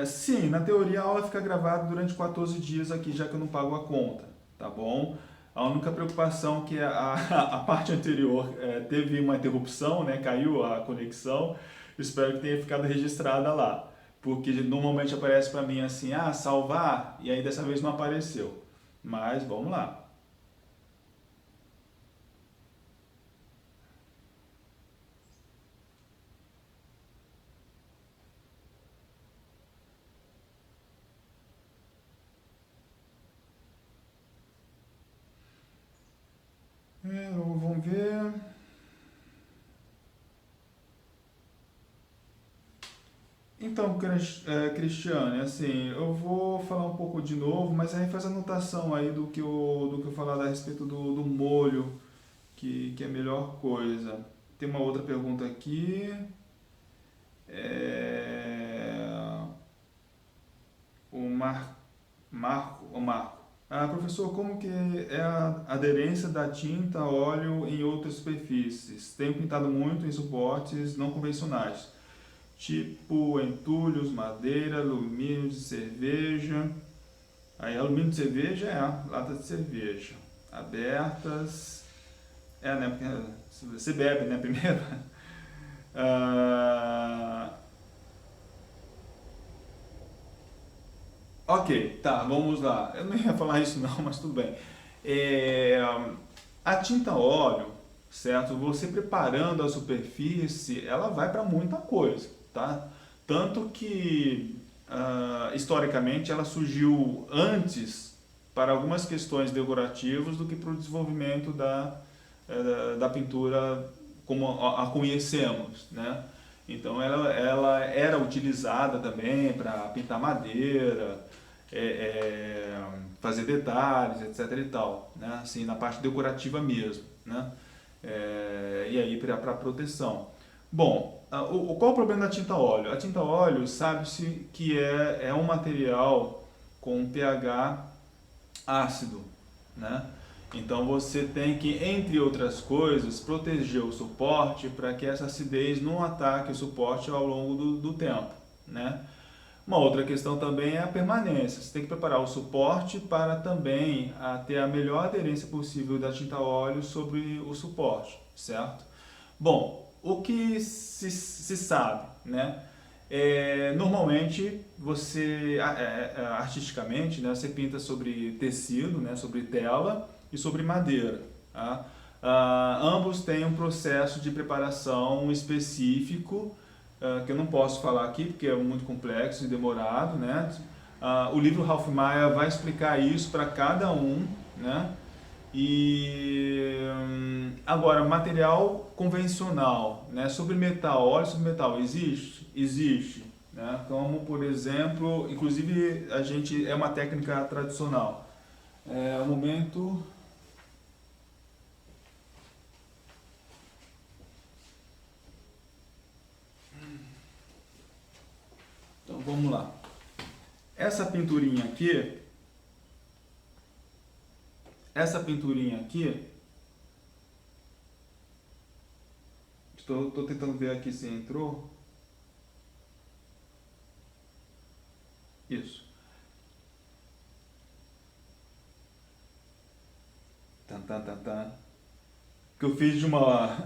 A: Sim, na teoria a aula fica gravada durante 14 dias aqui, já que eu não pago a conta, tá bom? A única preocupação que a parte anterior teve uma interrupção, né? Caiu a conexão. Espero que tenha ficado registrada lá, porque normalmente aparece para mim assim, salvar, e aí dessa vez não apareceu. Mas vamos lá. Vamos ver. Então, Cristiane, assim, eu vou falar um pouco de novo, mas aí faz anotação aí do que eu falar a respeito do molho, que é a melhor coisa. Tem uma outra pergunta aqui. É, o Marco. Professor, como que é a aderência da tinta óleo em outras superfícies? Tenho pintado muito em suportes não convencionais, tipo entulhos, madeira, alumínio de cerveja. Aí, alumínio de cerveja lata de cerveja. Abertas. Né? Porque você bebe, né? Primeiro. Ah, ok, tá, vamos lá. Eu não ia falar isso não, mas tudo bem. É, a tinta óleo. certo? Você preparando a superfície, ela vai para muita coisa, tá? Tanto que, historicamente, ela surgiu antes para algumas questões decorativas do que para o desenvolvimento da pintura como a conhecemos, né? Então ela era utilizada também para pintar madeira, é, é, fazer detalhes, etc e tal, né? Assim, na parte decorativa mesmo, né? E aí para proteção. Bom, qual o problema da tinta óleo? A tinta óleo sabe-se que é um material com pH ácido, né? Então você tem que, entre outras coisas, proteger o suporte para que essa acidez não ataque o suporte ao longo do tempo, né? Uma outra questão também é a permanência. Você tem que preparar o suporte para também ter a melhor aderência possível da tinta óleo sobre o suporte, certo? Bom, o que se sabe, né? Normalmente você artisticamente, né, você pinta sobre tecido, né, sobre tela e sobre madeira, tá? Ambos têm um processo de preparação específico, que eu não posso falar aqui porque é muito complexo e demorado, né? O livro Ralph Maia vai explicar isso para cada um, né? E agora, material convencional, né? Sobre metal, óleo sobre metal, existe? Existe, né? Como, por exemplo, inclusive a gente é uma técnica tradicional. O momento. Então vamos lá. Essa pinturinha aqui, estou tentando ver aqui se entrou. Isso. Tan, tan, tan, tan. Que eu fiz de uma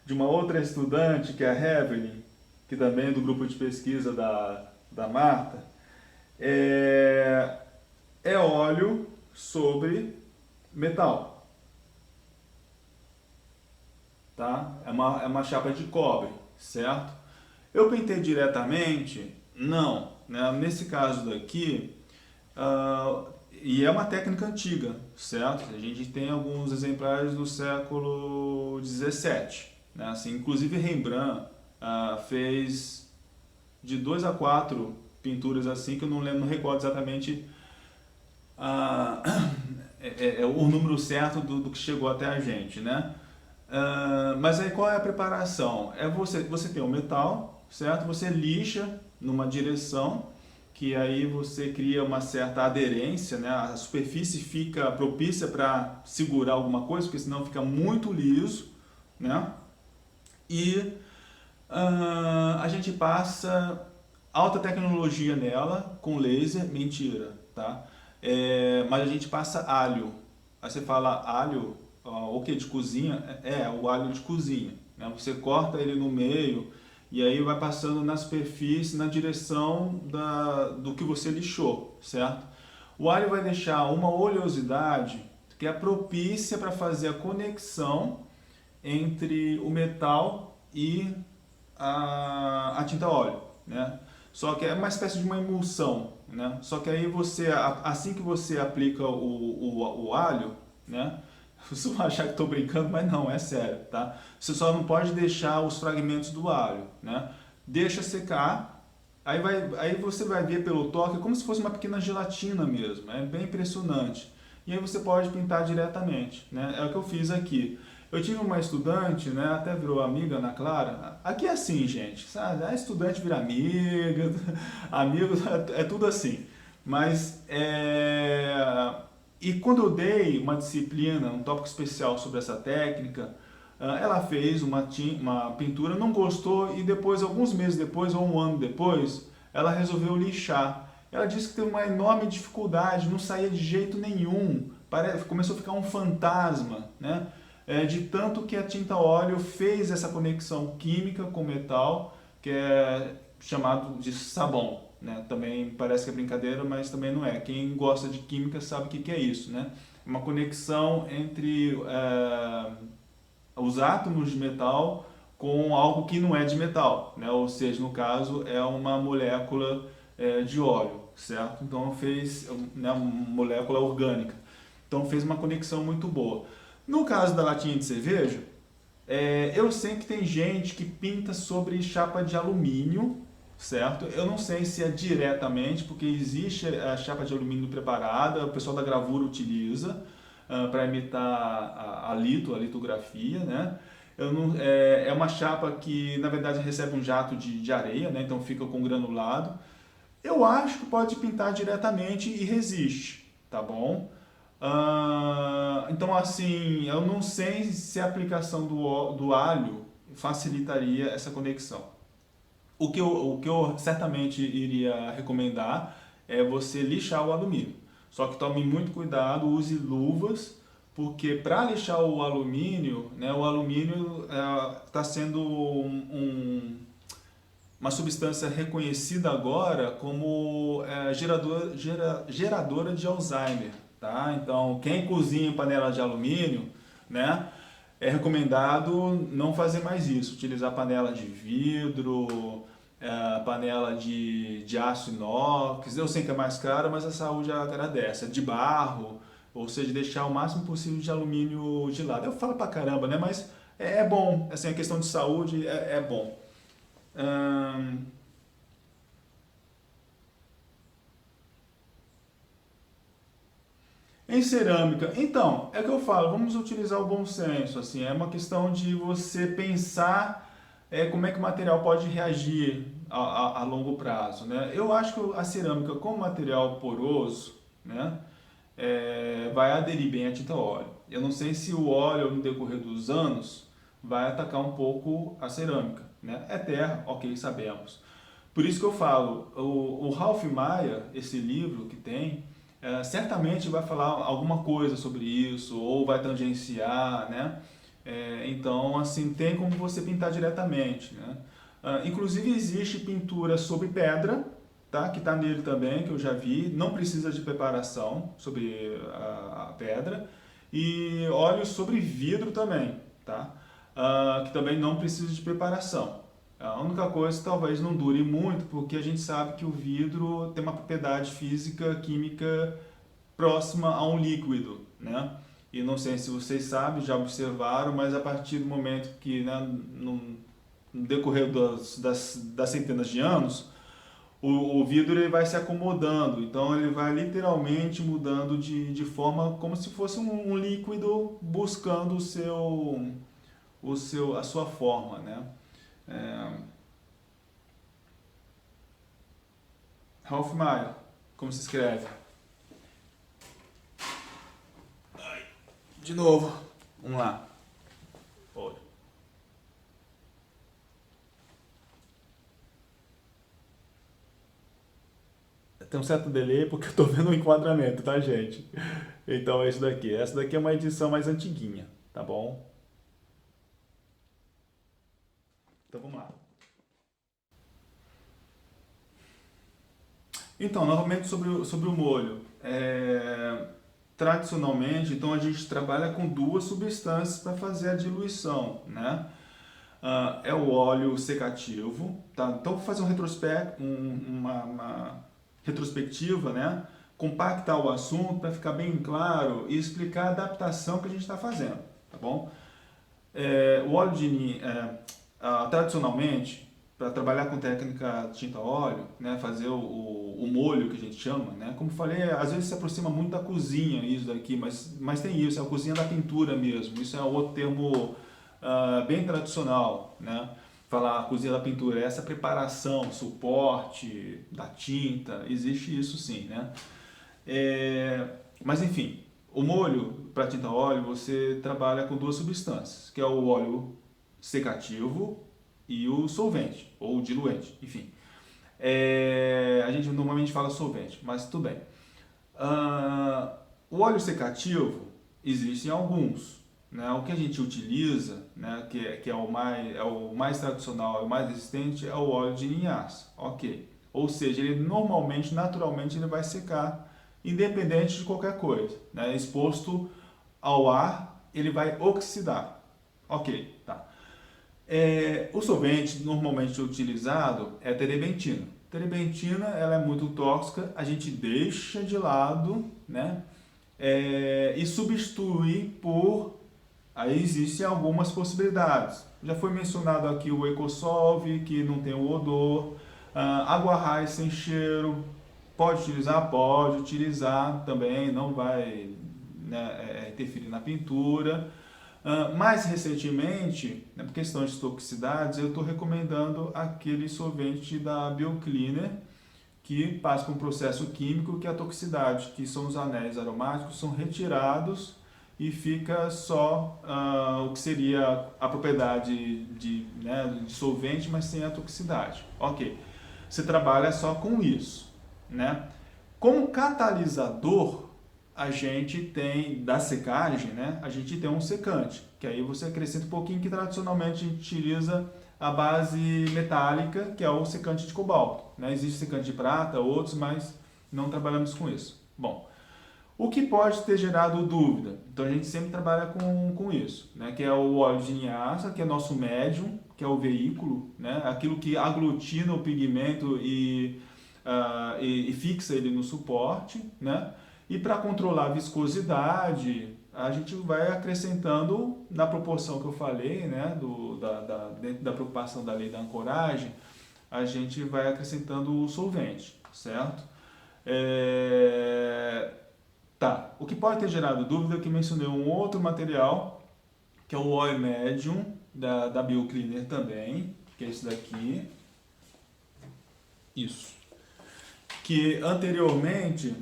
A: de uma outra estudante, que é a Evelyn, que também é do grupo de pesquisa da Marta, é, é óleo sobre metal, tá? É uma chapa de cobre, certo? Eu pintei diretamente? Não, né? Nesse caso daqui, e é uma técnica antiga, certo? A gente tem alguns exemplares do século XVII, né? Assim, inclusive Rembrandt fez de 2 a 4 pinturas assim, que eu não lembro, não recordo exatamente ah, o número certo do que chegou até a gente, né? Mas aí qual é a preparação? Você tem o metal, certo? Você lixa numa direção, que aí você cria uma certa aderência, né? A superfície fica propícia para segurar alguma coisa, porque senão fica muito liso, né? E a gente passa alta tecnologia nela com laser, mentira, tá? Mas a gente passa alho. Aí você fala alho, o que de cozinha? O alho de cozinha, né? Você corta ele no meio e aí vai passando na superfície, na direção do que você lixou, certo? O alho vai deixar uma oleosidade que é propícia para fazer a conexão entre o metal e a tinta óleo, né? Só que é uma espécie de uma emulsão, né? Só que aí assim que você aplica o alho, né? Você vai achar que estou brincando, mas não, é sério, tá? Você só não pode deixar os fragmentos do alho, né? Deixa secar, aí você vai ver pelo toque como se fosse uma pequena gelatina mesmo, é bem impressionante. E aí você pode pintar diretamente, né? É o que eu fiz aqui. Eu tive uma estudante, né, até virou amiga, Ana Clara. Aqui é assim, gente, sabe? A estudante vira amiga, amigo, é tudo assim. Mas, e quando eu dei uma disciplina, um tópico especial sobre essa técnica, ela fez uma pintura, não gostou e depois, alguns meses depois, ou um ano depois, ela resolveu lixar. Ela disse que teve uma enorme dificuldade, não saía de jeito nenhum, começou a ficar um fantasma, né? De tanto que a tinta óleo fez essa conexão química com o metal, que é chamado de sabão, né? Também parece que é brincadeira, mas também não é. Quem gosta de química sabe o que é isso, né? Uma conexão entre os átomos de metal com algo que não é de metal, né? Ou seja, no caso é uma molécula de óleo, certo? Então fez, né, uma molécula orgânica. Então fez uma conexão muito boa. No caso da latinha de cerveja, eu sei que tem gente que pinta sobre chapa de alumínio, certo? Eu não sei se é diretamente, porque existe a chapa de alumínio preparada, o pessoal da gravura utiliza para imitar a litografia, né? Eu não, é uma chapa que, na verdade, recebe um jato de areia, né? Então fica com granulado. Eu acho que pode pintar diretamente e resiste, tá bom? Então, assim, eu não sei se a aplicação do alho facilitaria essa conexão. O que eu certamente iria recomendar é você lixar o alumínio. Só que tome muito cuidado, use luvas, porque para lixar o alumínio, né, o alumínio está sendo uma substância reconhecida agora como geradora de Alzheimer, tá? Então, quem cozinha em panela de alumínio, né, é recomendado não fazer mais isso, utilizar panela de vidro, panela de aço inox, eu sei que é mais cara, mas a saúde agradece, de barro, ou seja, deixar o máximo possível de alumínio de lado. Eu falo pra caramba, né, mas é bom, assim, a questão de saúde é bom. Ahn, Em cerâmica, então, é que eu falo, vamos utilizar o bom senso, assim, é uma questão de você pensar como é que o material pode reagir a longo prazo, né? Eu acho que a cerâmica, como material poroso, né, vai aderir bem à tinta óleo. Eu não sei se o óleo, no decorrer dos anos, vai atacar um pouco a cerâmica, né? É terra, ok, sabemos. Por isso que eu falo, o Ralph Maia, esse livro que tem, certamente vai falar alguma coisa sobre isso, ou vai tangenciar, né? Então, assim, tem como você pintar diretamente, né? Inclusive existe pintura sobre pedra, tá? Que está nele também, que eu já vi, não precisa de preparação sobre a pedra, e óleo sobre vidro também, tá? Que também não precisa de preparação. A única coisa que talvez não dure muito, porque a gente sabe que o vidro tem uma propriedade física, química próxima a um líquido, né? E não sei se vocês sabem, já observaram, mas a partir do momento que, né, no decorrer das centenas de anos, o vidro ele vai se acomodando, então ele vai literalmente mudando de forma como se fosse um líquido buscando a sua forma, né? É, Ralph Maia, como se escreve? De novo, vamos lá. Olha. Tem um certo delay porque eu tô vendo o enquadramento, tá, gente? Então é isso daqui. Essa daqui é uma edição mais antiguinha, tá bom? Então vamos lá. Então, novamente sobre o molho. Tradicionalmente, então a gente trabalha com duas substâncias para fazer a diluição, né? É o óleo secativo, tá? Então, vou fazer uma retrospectiva, né? Compactar o assunto para ficar bem claro e explicar a adaptação que a gente está fazendo, tá bom? O óleo tradicionalmente, para trabalhar com técnica tinta óleo, né, fazer o molho que a gente chama, né, como falei, às vezes se aproxima muito da cozinha isso daqui, mas tem isso, é a cozinha da pintura mesmo, isso é outro termo bem tradicional, né, falar a cozinha da pintura, essa preparação, suporte da tinta, existe isso sim, né. Mas enfim, o molho para tinta óleo você trabalha com duas substâncias, que é o óleo secativo e o solvente, ou diluente, enfim. A gente normalmente fala solvente, mas tudo bem. O óleo secativo, existem alguns. Né? O que a gente utiliza, né, que é o mais tradicional, é o mais resistente, é o óleo de linhaça. Ok. Ou seja, ele normalmente, naturalmente, ele vai secar, independente de qualquer coisa. Né? Exposto ao ar, ele vai oxidar. Ok, tá. O solvente normalmente utilizado é a terebentina. Terebentina, ela é muito tóxica, a gente deixa de lado, né? E substitui por... Aí existem algumas possibilidades. Já foi mencionado aqui o Ecosolve, que não tem o odor. Água Raiz sem cheiro, pode utilizar? Pode utilizar também, não vai, né, interferir na pintura. Mais recentemente, né, por questão de toxicidades, eu estou recomendando aquele solvente da BioCleaner, que passa por um processo químico que é a toxicidade, que são os anéis aromáticos, são retirados e fica só o que seria a propriedade né, de solvente, mas sem a toxicidade. Ok, você trabalha só com isso, né? Como catalisador, a gente tem, da secagem, né? A gente tem um secante, que aí você acrescenta um pouquinho, que tradicionalmente a gente utiliza a base metálica, que é o secante de cobalto, né? Existe secante de prata, outros, mas não trabalhamos com isso. Bom, o que pode ter gerado dúvida? Então a gente sempre trabalha com isso, né? Que é o óleo de linhaça, que é nosso médium, que é o veículo, né? Aquilo que aglutina o pigmento e fixa ele no suporte, né? E para controlar a viscosidade, a gente vai acrescentando na proporção que eu falei, né? Dentro da preocupação da lei da ancoragem, a gente vai acrescentando o solvente, certo? Tá, o que pode ter gerado dúvida é que mencionei um outro material, que é o Oil Medium, da BioCleaner também, que é esse daqui. Isso. Que anteriormente,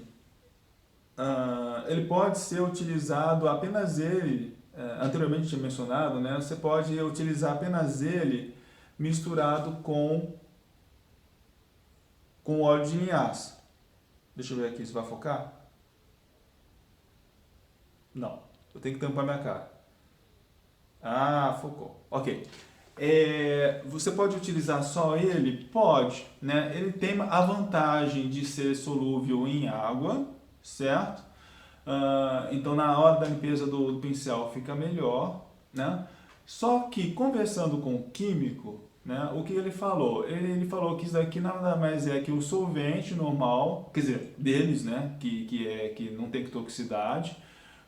A: ele pode ser utilizado apenas ele, anteriormente tinha mencionado, né? Você pode utilizar apenas ele misturado com óleo de linhaça. Deixa eu ver aqui se vai focar. Não, eu tenho que tampar minha cara. Ah, focou. Ok. Você pode utilizar só ele? Pode, né? Ele tem a vantagem de ser solúvel em água, certo? Então na hora da limpeza do pincel fica melhor, né? Só que conversando com o químico, né, o que ele falou? Ele falou que isso daqui nada mais é que o solvente normal, quer dizer, deles, né, que não tem toxicidade,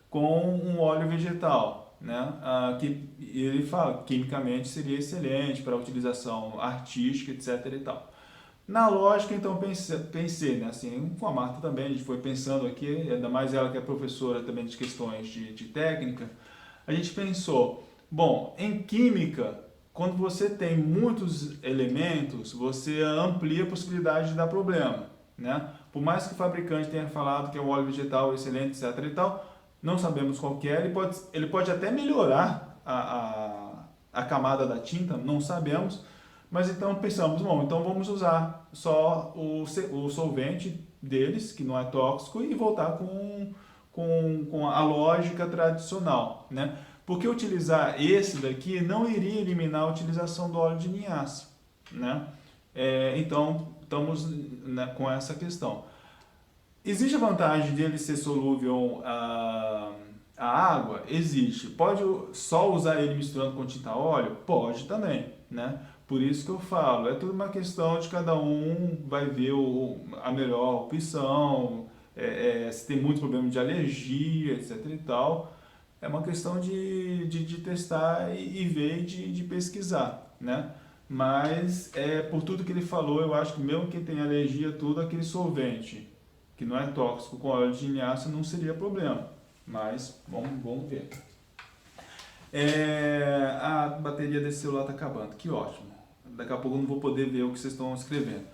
A: com um óleo vegetal, né? Que ele fala quimicamente seria excelente para utilização artística, etc. e tal. Na lógica, então, pensei, né, assim, com a Marta também, a gente foi pensando aqui, ainda mais ela que é professora também de questões de técnica, a gente pensou, bom, em química, quando você tem muitos elementos, você amplia a possibilidade de dar problema, né? Por mais que o fabricante tenha falado que é um óleo vegetal excelente, etc. e tal, não sabemos qual que é, ele pode até melhorar a camada da tinta, não sabemos, mas então pensamos, bom, então vamos usar só o solvente deles, que não é tóxico, e voltar com a lógica tradicional, né? Porque utilizar esse daqui não iria eliminar a utilização do óleo de linhaça, né? Então, estamos, né, com essa questão. Existe a vantagem dele ser solúvel a água? Existe. Pode só usar ele misturando com tinta óleo? Pode também, né? Por isso que eu falo, é tudo uma questão de cada um vai ver a melhor opção, se tem muito problema de alergia, etc e tal. É uma questão de testar e ver e de pesquisar, né? Mas, por tudo que ele falou, eu acho que mesmo quem tem alergia, tudo aquele solvente que não é tóxico com óleo de linhaça não seria problema. Mas vamos ver. A bateria desse celular está acabando. Que ótimo. Daqui a pouco eu não vou poder ver o que vocês estão escrevendo.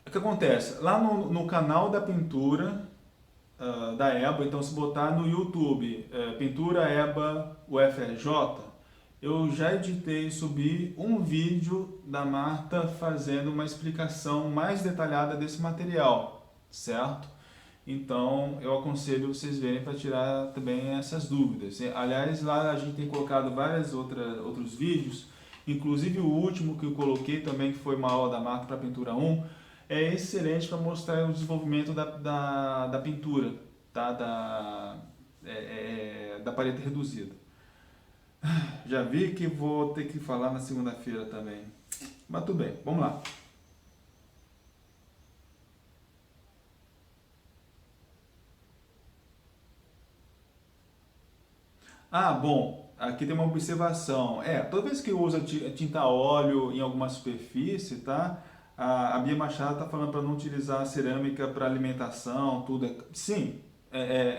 A: O que acontece? Lá no canal da pintura da EBA, então se botar no YouTube Pintura EBA UFRJ, eu já editei e subi um vídeo da Marta fazendo uma explicação mais detalhada desse material, certo? Então eu aconselho vocês verem para tirar também essas dúvidas. Aliás, lá a gente tem colocado vários outros vídeos, inclusive o último que eu coloquei também, que foi uma aula da Marta para Pintura 1, é excelente para mostrar o desenvolvimento da pintura, tá? Da da paleta reduzida. Já vi que vou ter que falar na segunda-feira também. Mas tudo bem, vamos lá. Ah, bom, aqui tem uma observação. Toda vez que eu uso tinta a óleo em alguma superfície, tá? A Bia Machado está falando para não utilizar cerâmica para alimentação, tudo. Sim,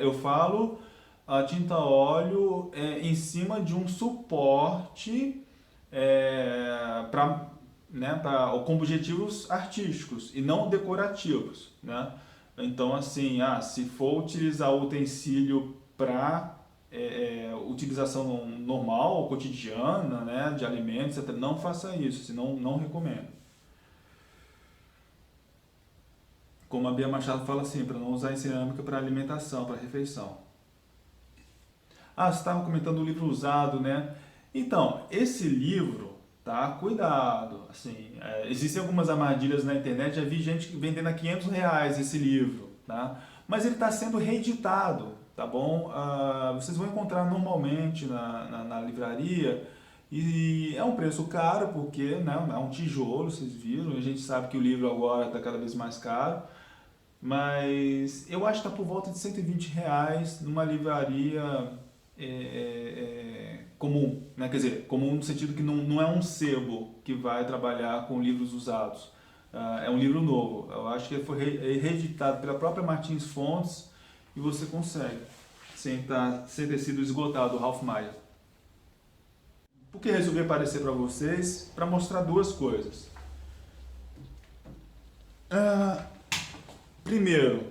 A: eu falo a tinta a óleo em cima de um suporte para, né, com objetivos artísticos e não decorativos, né? Então, assim, se for utilizar o utensílio para utilização normal, cotidiana, né, de alimentos, etc., não faça isso, senão não recomendo. Como a Bia Machado fala assim, para não usar em cerâmica para alimentação, para refeição. Você estava comentando o livro usado, né? Então, esse livro, tá? Cuidado, assim, existem algumas armadilhas na internet, já vi gente vendendo a R$ 500 esse livro, tá? Mas ele está sendo reeditado, tá bom? Vocês vão encontrar normalmente na livraria e é um preço caro porque, né, é um tijolo, vocês viram, a gente sabe que o livro agora está cada vez mais caro, mas eu acho que está por volta de R$ 120 numa livraria comum, né? Quer dizer, comum no sentido que não é um sebo que vai trabalhar com livros usados. É um livro novo. Eu acho que ele foi reeditado pela própria Martins Fontes e você consegue, sem ter sido esgotado o Ralph Maia. Por que resolvi aparecer para vocês? Para mostrar duas coisas. Primeiro,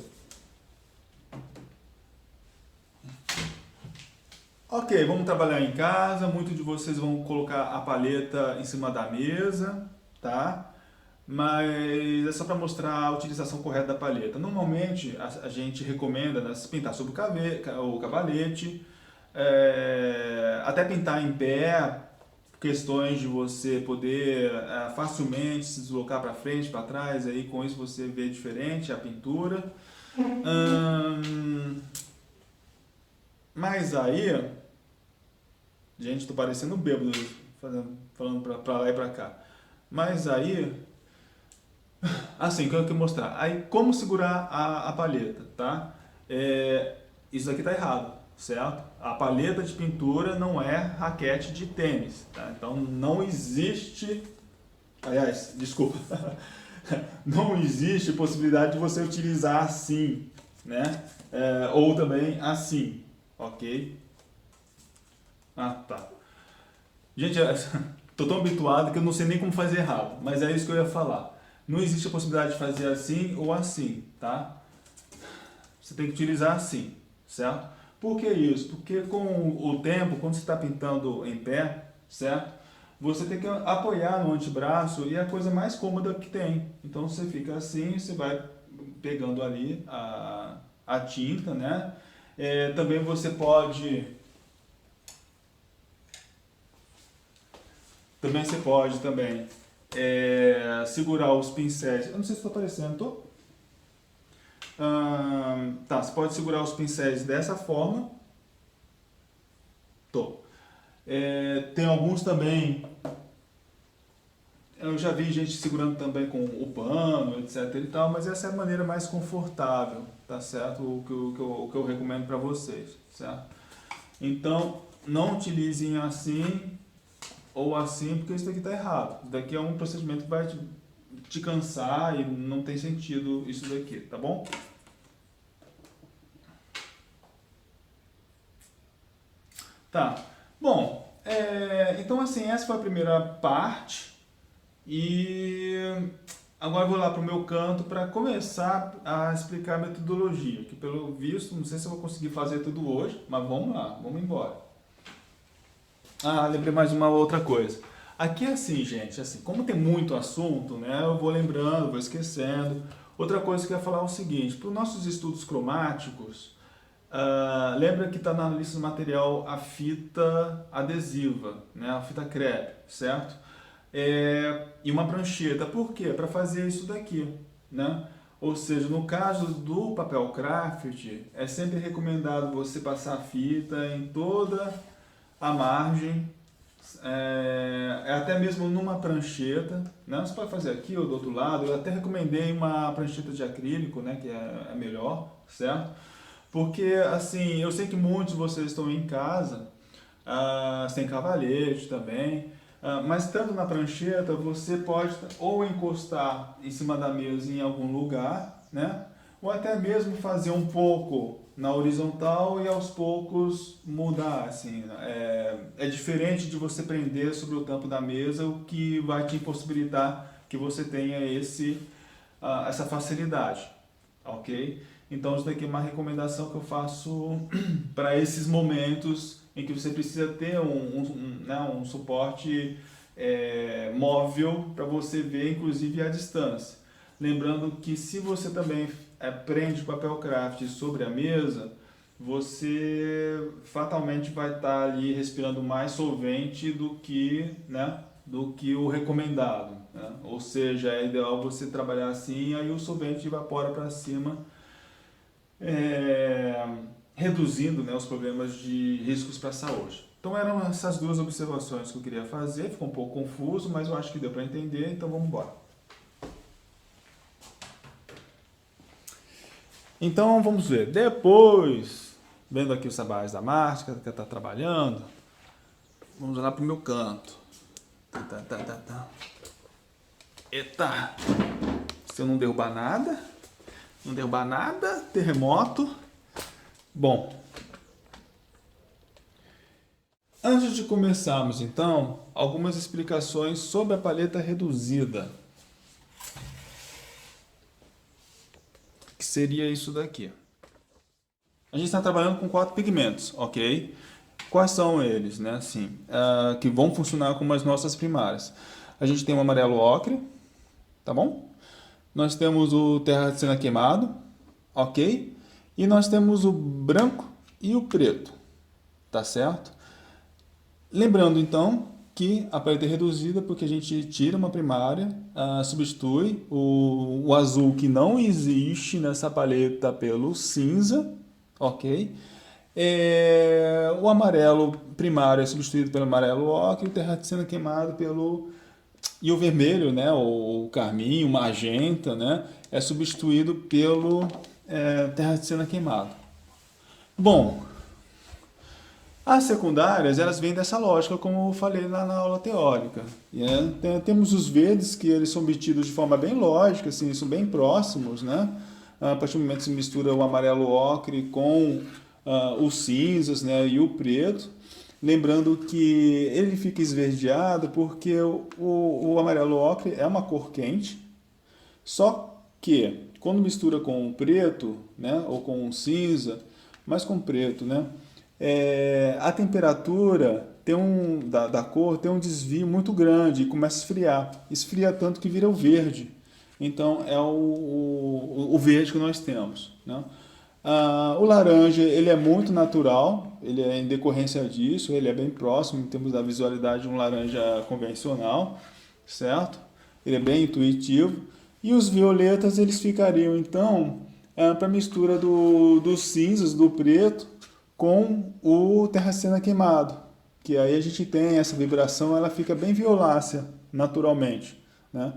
A: ok, vamos trabalhar em casa, muitos de vocês vão colocar a paleta em cima da mesa, tá? Mas é só para mostrar a utilização correta da paleta. Normalmente a gente recomenda, né, se pintar sobre o cavalete, até pintar em pé, questões de você poder facilmente se deslocar para frente, para trás, aí com isso você vê diferente a pintura. Mas aí, gente, tô parecendo bêbado falando pra lá e pra cá. Mas aí, assim, o que eu quero mostrar? Aí, como segurar a palheta, tá? Isso aqui tá errado, certo? A palheta de pintura não é raquete de tênis, tá? Então, não existe... Aliás, desculpa. Não existe possibilidade de você utilizar assim, né? Ou também assim, ok? Tá. Gente, tô tão habituado que eu não sei nem como fazer errado, mas é isso que eu ia falar. Não existe a possibilidade de fazer assim ou assim, tá? Você tem que utilizar assim, certo? Por que isso? Porque com o tempo, quando você está pintando em pé, certo? Você tem que apoiar no antebraço e é a coisa mais cômoda que tem. Então você fica assim, você vai pegando ali a tinta, né? Também você pode... Também segurar os pincéis. Eu não sei se estou aparecendo, tô? Você pode segurar os pincéis dessa forma. Tem alguns também, eu já vi gente segurando também com o pano, etc e tal, mas essa é a maneira mais confortável, tá certo? O que eu recomendo para vocês, certo? Então, não utilizem assim ou assim, porque isso daqui tá errado. Isso daqui é um procedimento que vai te cansar e não tem sentido isso daqui, tá bom? Tá. Bom, então assim, essa foi a primeira parte e agora eu vou lá para o meu canto para começar a explicar a metodologia, que pelo visto, não sei se eu vou conseguir fazer tudo hoje, mas vamos lá, vamos embora. Lembrei mais uma outra coisa. Aqui é assim, gente, assim, como tem muito assunto, né, eu vou lembrando, vou esquecendo. Outra coisa que eu ia falar é o seguinte, para os nossos estudos cromáticos, lembra que está na lista do material a fita adesiva, né? A fita crepe, certo? E uma prancheta. Por quê? Para fazer isso daqui, né? Ou seja, no caso do papel craft, é sempre recomendado você passar a fita em toda a margem, até mesmo numa prancheta, né? Você pode fazer aqui ou do outro lado. Eu até recomendei uma prancheta de acrílico, né? Que é melhor, certo? Porque, assim, eu sei que muitos de vocês estão em casa, sem cavalete também, mas estando na prancheta, você pode ou encostar em cima da mesa em algum lugar, né? Ou até mesmo fazer um pouco na horizontal e aos poucos mudar, assim. É diferente de você prender sobre o tampo da mesa, o que vai te impossibilitar que você tenha essa facilidade, ok? Então isso daqui é uma recomendação que eu faço para esses momentos em que você precisa ter um suporte móvel para você ver, inclusive, a distância. Lembrando que se você também prende papel craft sobre a mesa, você fatalmente vai estar ali respirando mais solvente do que o recomendado, né? Ou seja, é ideal você trabalhar assim, aí o solvente evapora para cima, é, reduzindo, né, os problemas de riscos para a saúde. Então eram essas duas observações que eu queria fazer. Ficou um pouco confuso, mas eu acho que deu para entender, então vamos embora. Então vamos ver. Depois, vendo aqui os trabalhos da Márcia, que está trabalhando, vamos lá para o meu canto. Eita! Se eu não derrubar nada, terremoto. Bom, antes de começarmos então, algumas explicações sobre a paleta reduzida. Que seria isso daqui. A gente está trabalhando com 4 pigmentos, ok? Quais são eles, né? Assim, que vão funcionar como as nossas primárias. A gente tem o amarelo ocre, tá bom? Nós temos o terra de cena queimado, ok? E nós temos o branco e o preto, tá certo? Lembrando então que a paleta é reduzida porque a gente tira uma primária, substitui o azul que não existe nessa paleta pelo cinza, ok? O amarelo primário é substituído pelo amarelo ocre, o terra de cena queimado pelo... E o vermelho, né, o carmim, o magenta, né, é substituído pelo terra de cena queimado. Bom, as secundárias, elas vêm dessa lógica, como eu falei lá na aula teórica. Temos os verdes, que eles são obtidos de forma bem lógica, assim, são bem próximos, né? A partir do momento que se mistura o amarelo ocre com os cinzas, né, e o preto. Lembrando que ele fica esverdeado porque o amarelo ocre é uma cor quente, só que quando mistura com o preto, né, ou com o cinza, mas com preto, né, a temperatura da cor tem um desvio muito grande e começa a esfriar. Esfria tanto que vira o verde. Então é o verde que nós temos, né? O laranja ele é muito natural, ele é em decorrência disso, ele é bem próximo em termos da visualidade de um laranja convencional, certo? Ele é bem intuitivo. E os violetas eles ficariam então para a mistura dos cinzas, do preto, com o terracena queimado, que aí a gente tem essa vibração, ela fica bem violácea naturalmente, né?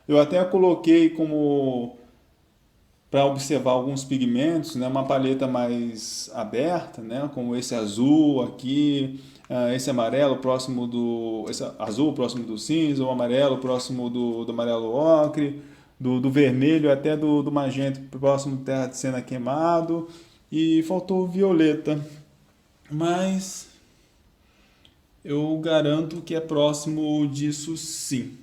A: Eu até coloquei como para observar alguns pigmentos, né, uma paleta mais aberta, né, como esse azul aqui, esse amarelo próximo esse azul próximo do cinza, o amarelo próximo do amarelo ocre, do vermelho até do magenta próximo do terra de cena queimado, e faltou o violeta, mas eu garanto que é próximo disso sim,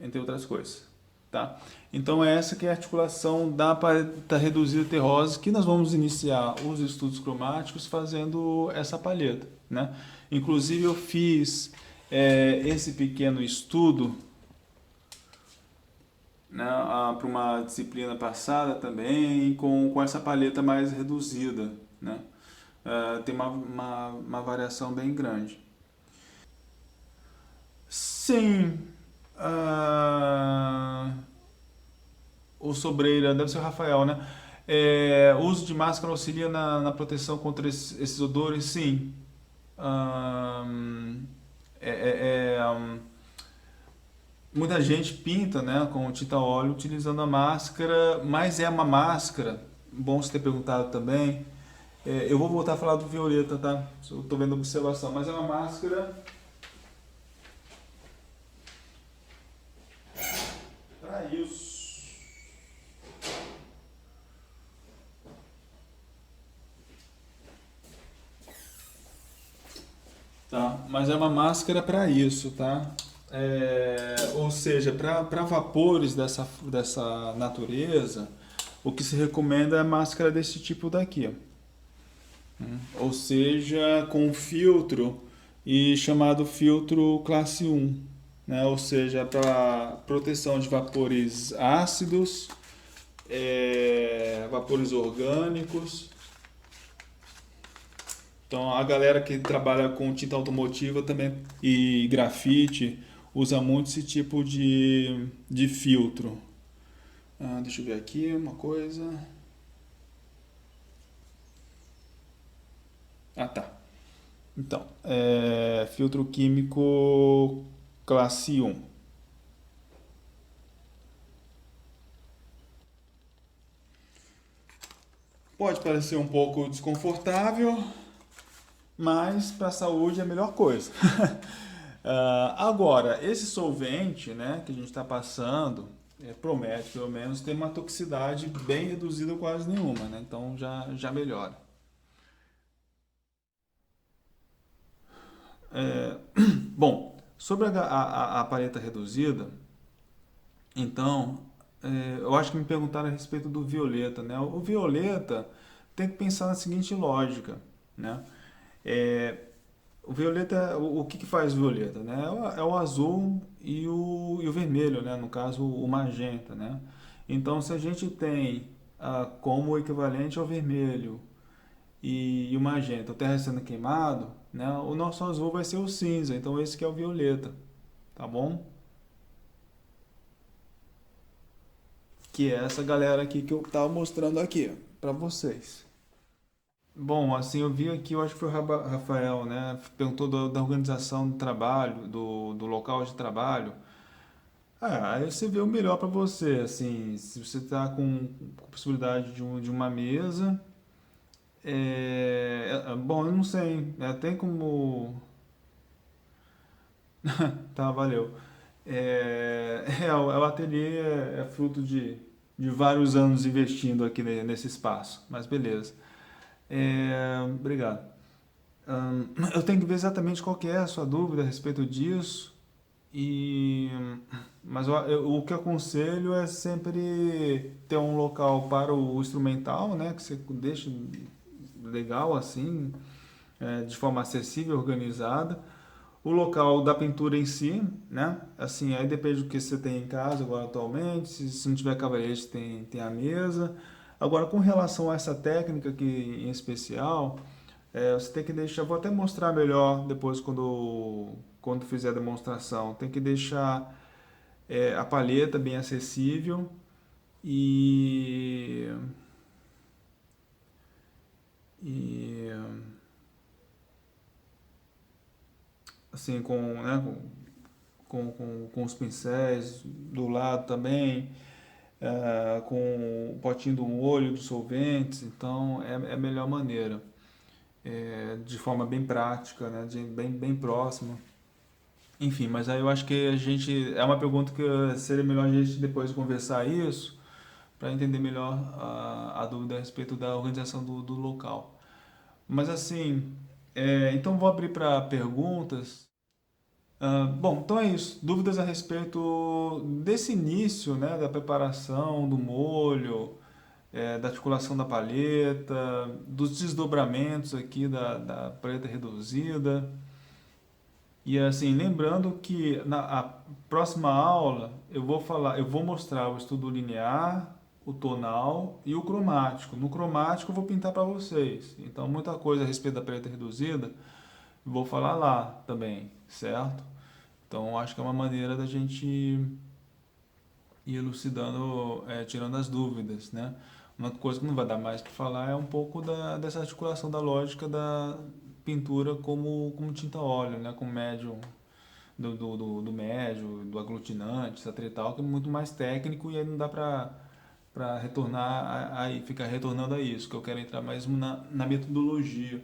A: entre outras coisas, tá? Então essa que é a articulação da paleta reduzida terrosa, que nós vamos iniciar os estudos cromáticos fazendo essa paleta, né? Inclusive eu fiz esse pequeno estudo, né, para uma disciplina passada também, com essa paleta mais reduzida, né? Tem uma variação bem grande. Sim, ou Sobreira, deve ser o Rafael, né? O uso de máscara auxilia na proteção contra esses odores? Sim. Ahn, é, é, é, ahn, Muita gente pinta, né, com tinta óleo utilizando a máscara, mas é uma máscara, bom você ter perguntado também. Eu vou voltar a falar do violeta, tá? Eu tô vendo a observação, mas é uma máscara para isso. Tá, mas é uma máscara para isso, tá? Ou seja, para vapores dessa natureza, o que se recomenda é máscara desse tipo daqui, ó. Ou seja, com filtro e chamado filtro classe 1, né? Ou seja, para proteção de vapores ácidos, vapores orgânicos. Então, a galera que trabalha com tinta automotiva também e grafite usa muito esse tipo de filtro. Deixa eu ver aqui uma coisa. Tá. Então, filtro químico classe 1. Pode parecer um pouco desconfortável, mas para a saúde é a melhor coisa. Agora, esse solvente, né, que a gente está passando, promete pelo menos ter uma toxicidade bem reduzida ou quase nenhuma, né? Então já melhora. Bom, sobre a paleta reduzida, então, eu acho que me perguntaram a respeito do violeta, né? O violeta tem que pensar na seguinte lógica, né? É, o violeta, o que faz o violeta, né? É o azul e o vermelho, né? No caso, o magenta, né? Então, se a gente tem como equivalente ao vermelho e o magenta, o terra sendo queimado, né? O nosso azul vai ser o cinza. Então, esse que é o violeta, tá bom? Que é essa galera aqui que eu tava mostrando aqui para vocês. Bom, assim, eu vi aqui, eu acho que foi o Rafael, né? Perguntou da organização do trabalho, do local de trabalho. Aí você vê o melhor para você, assim, se você está com possibilidade de uma mesa. Bom, eu não sei, tem como. Tá, valeu. O ateliê é fruto de vários anos investindo aqui nesse espaço, mas beleza. Obrigado. Eu tenho que ver exatamente qual que é a sua dúvida a respeito disso. E, mas o que eu aconselho é sempre ter um local para o instrumental, né? Que você deixe legal assim, de forma acessível, organizada. O local da pintura em si, né? Assim, aí depende do que você tem em casa agora atualmente. Se não tiver cavalete, tem a mesa. Agora, com relação a essa técnica aqui em especial, você tem que deixar, vou até mostrar melhor depois quando fizer a demonstração. Tem que deixar a palheta bem acessível e, e assim com os pincéis do lado também, com o potinho do molho, dos solventes. Então é a melhor maneira, de forma bem prática, né, bem próxima. Enfim, mas aí eu acho que a gente. É uma pergunta que seria melhor a gente depois conversar isso, para entender melhor a dúvida a respeito da organização do local. Mas assim, então vou abrir para perguntas. Bom, então é isso. Dúvidas a respeito desse início, né, da preparação do molho, da articulação da palheta, dos desdobramentos aqui da palheta reduzida. E assim, lembrando que na a próxima aula eu vou mostrar o estudo linear, o tonal e o cromático. No cromático eu vou pintar para vocês. Então, muita coisa a respeito da paleta reduzida, eu vou falar lá também, certo? Então, acho que é uma maneira da gente e elucidando, tirando as dúvidas, né? Uma coisa que não vai dar mais para falar é um pouco dessa articulação da lógica da pintura como tinta óleo, né? Com médium, do médio, do aglutinante, etc e tal, que é muito mais técnico e aí não dá para retornar aí, ficar retornando a isso, que eu quero entrar mais na metodologia.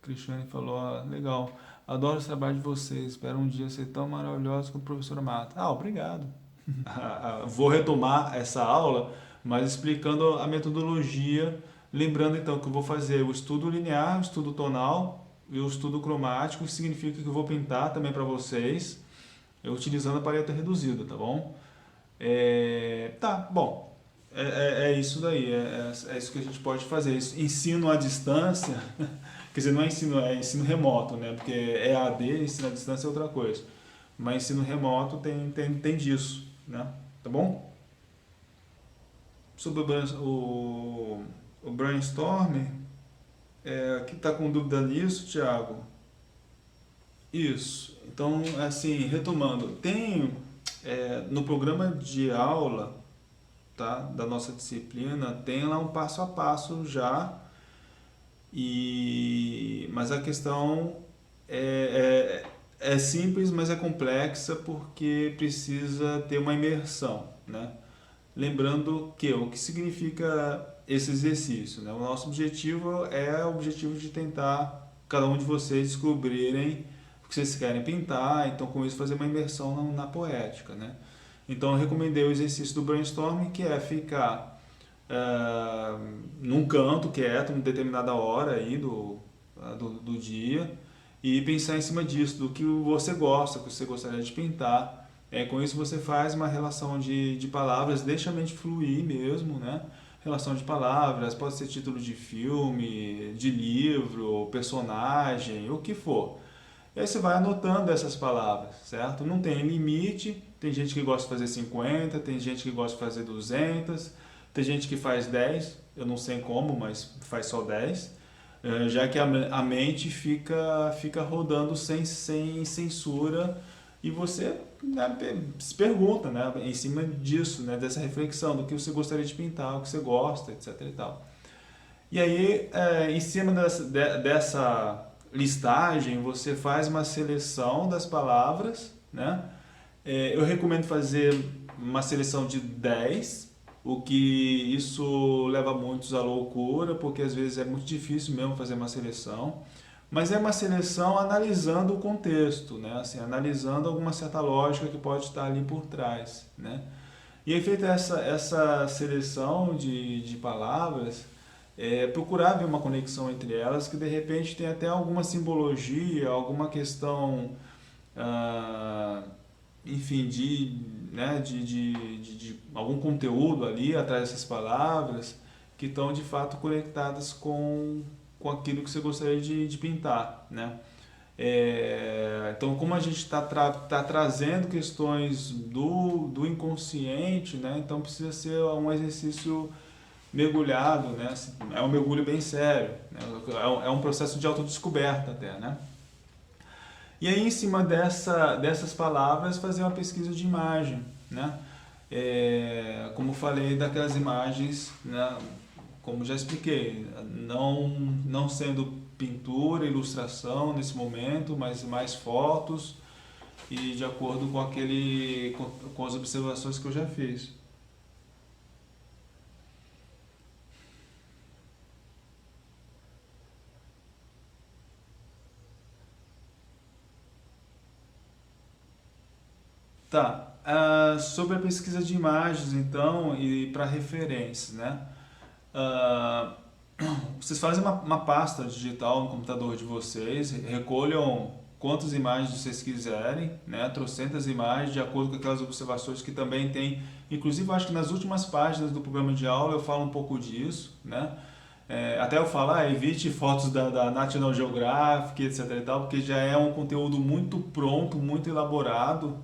A: Cristiane falou, legal, adoro o trabalho de vocês, espero um dia ser tão maravilhoso quanto a professora Marta. Obrigado. Vou retomar essa aula, mas explicando a metodologia, lembrando então que eu vou fazer o estudo linear, o estudo tonal e o estudo cromático, que significa que eu vou pintar também para vocês, utilizando a paleta reduzida, tá bom? Tá, bom. É isso daí, é isso que a gente pode fazer. Ensino à distância, quer dizer, não é ensino, é ensino remoto, né? Porque EAD, ensino à distância é outra coisa. Mas ensino remoto tem disso, né? Tá bom? Sobre o brainstorm, que está com dúvida nisso, Thiago? Isso. Então, assim, retomando, no programa de aula, tá, da nossa disciplina, tem lá um passo a passo já, mas a questão é simples, mas é complexa porque precisa ter uma imersão, né? Lembrando que o que significa esse exercício, né? O nosso objetivo é o objetivo de tentar cada um de vocês descobrirem o que vocês querem pintar, então com isso fazer uma imersão na poética, né? Então eu recomendei o exercício do brainstorming, que é ficar num canto quieto, em determinada hora aí do dia e pensar em cima disso, do que você gosta, que você gostaria de pintar. Com isso você faz uma relação de palavras, deixa a mente fluir mesmo, né? Relação de palavras, pode ser título de filme, de livro, personagem, o que for. E aí você vai anotando essas palavras, certo? Não tem limite, tem gente que gosta de fazer 50, tem gente que gosta de fazer 200, tem gente que faz 10, eu não sei como, mas faz só 10, já que a mente fica rodando sem censura e você, né, se pergunta, né, em cima disso, né, dessa reflexão do que você gostaria de pintar, o que você gosta, etc e tal. E aí, em cima dessa listagem, você faz uma seleção das palavras, né? Eu recomendo fazer uma seleção de 10, o que isso leva muitos à loucura, porque às vezes é muito difícil mesmo fazer uma seleção. Mas é uma seleção analisando o contexto, né? Assim, analisando alguma certa lógica que pode estar ali por trás, né? E aí, feita essa seleção de palavras, procurar ver uma conexão entre elas, que de repente tem até alguma simbologia, alguma questão, ah, enfim, né, de algum conteúdo ali atrás dessas palavras, que estão de fato conectadas com aquilo que você gostaria de pintar, né? Então, como a gente está tá trazendo questões do inconsciente, né? Então precisa ser um exercício mergulhado, né? É um mergulho bem sério, né? É um processo de autodescoberta até, né? E aí, em cima dessas palavras, fazer uma pesquisa de imagem, né? Como falei, daquelas imagens, né? Como já expliquei, não sendo pintura, ilustração nesse momento, mas mais fotos e de acordo com as observações que eu já fiz. Tá. Sobre a pesquisa de imagens, então, e para referências, né? Ah, vocês fazem uma pasta digital no computador de vocês, recolham quantas imagens vocês quiserem, né? Trocentas imagens, de acordo com aquelas observações que também tem. Inclusive, eu acho que nas últimas páginas do programa de aula eu falo um pouco disso, né? Até eu falo, evite fotos da National Geographic, etc e tal, porque já é um conteúdo muito pronto, muito elaborado.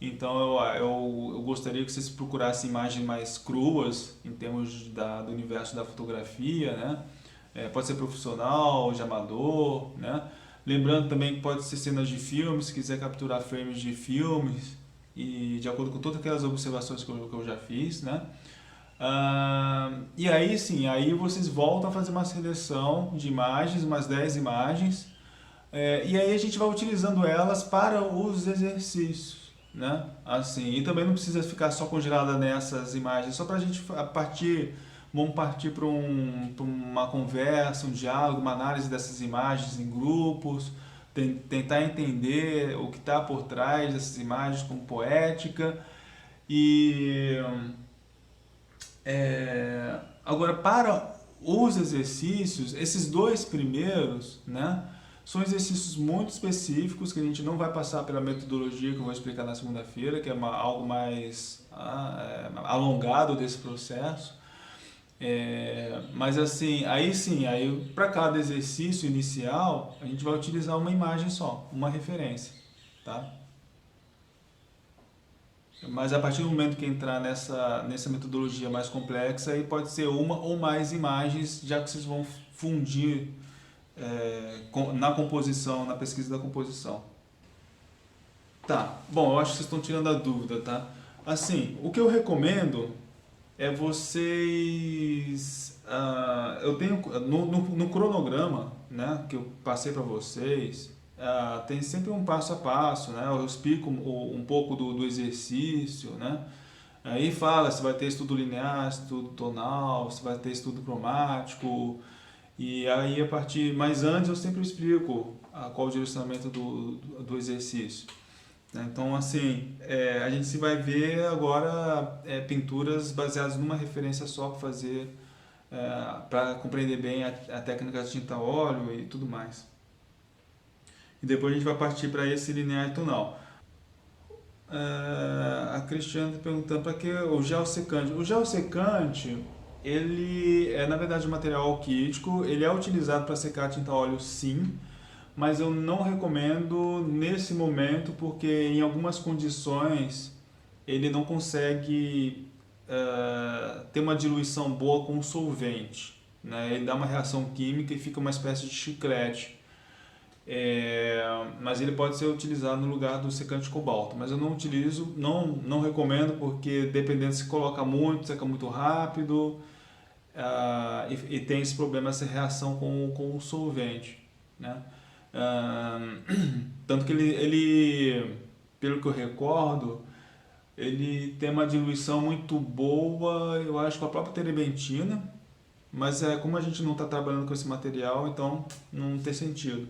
A: Então eu gostaria que vocês procurassem imagens mais cruas em termos do universo da fotografia, né? Pode ser profissional, de amador, né? Lembrando também que pode ser cenas de filmes, se quiser capturar frames de filmes, e de acordo com todas aquelas observações que eu já fiz, né? E aí sim, aí vocês voltam a fazer uma seleção de imagens, umas 10 imagens, e aí a gente vai utilizando elas para os exercícios, né? Assim, e também não precisa ficar só congelada nessas imagens, só para a gente vamos partir para uma conversa, um diálogo, uma análise dessas imagens em grupos, tentar entender o que está por trás dessas imagens como poética e agora, para os exercícios, esses dois primeiros, né, são exercícios muito específicos que a gente não vai passar pela metodologia que eu vou explicar na segunda-feira, que é algo mais alongado desse processo. Mas assim, aí para cada exercício inicial, a gente vai utilizar uma imagem só, uma referência, tá? Mas a partir do momento que entrar nessa metodologia mais complexa, aí pode ser uma ou mais imagens, já que vocês vão fundir na composição, na pesquisa da composição. Tá, bom, eu acho que vocês estão tirando a dúvida, tá? Assim, o que eu recomendo é vocês... eu tenho no cronograma, né, que eu passei para vocês, tem sempre um passo a passo, né? Eu explico um pouco do exercício, né? Aí fala se vai ter estudo linear, estudo tonal, se vai ter estudo cromático, e aí a partir... Mas antes eu sempre explico qual o direcionamento do exercício. Então, assim, a gente se vai ver agora pinturas baseadas numa referência só para fazer, para compreender bem a técnica de tinta a óleo e tudo mais. E depois a gente vai partir para esse linear e tonal. A Cristiane está perguntando para que o gel secante. O gel secante, ele é na verdade um material alquídico, ele é utilizado para secar tinta a óleo sim, mas eu não recomendo nesse momento porque em algumas condições ele não consegue ter uma diluição boa com o solvente, né? Ele dá uma reação química e fica uma espécie de chiclete. Mas ele pode ser utilizado no lugar do secante de cobalto, mas eu não utilizo, não recomendo porque dependendo se coloca muito, seca muito rápido, e tem esse problema, essa reação com o solvente, né? Tanto que ele, pelo que eu recordo, ele tem uma diluição muito boa, eu acho, com a própria terebentina, mas como a gente não está trabalhando com esse material, então não tem sentido.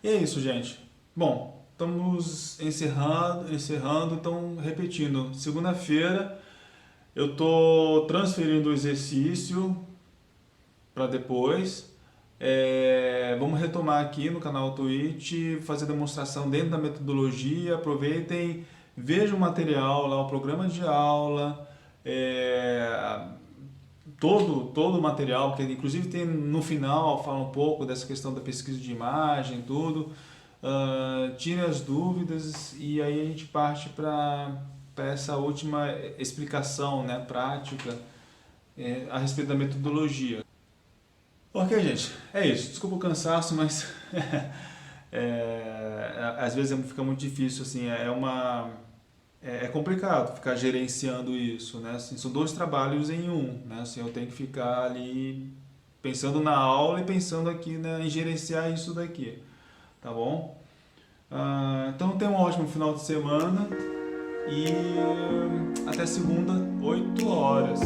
A: E é isso, gente. Bom, estamos encerrando, então repetindo. Segunda-feira eu estou transferindo o exercício para depois. Vamos retomar aqui no canal Twitch, fazer demonstração dentro da metodologia. Aproveitem, vejam o material lá, o programa de aula, todo o material, porque inclusive tem no final, fala um pouco dessa questão da pesquisa de imagem, tudo. Tire as dúvidas e aí a gente parte para essa última explicação, né, prática a respeito da metodologia. Ok, gente, é isso. Desculpa o cansaço, mas às vezes fica muito difícil, assim, é complicado ficar gerenciando isso, né? Assim, são dois trabalhos em um, né? Assim, eu tenho que ficar ali pensando na aula e pensando aqui, né, em gerenciar isso daqui, tá bom? Então tenha um ótimo final de semana e até segunda, 8 horas.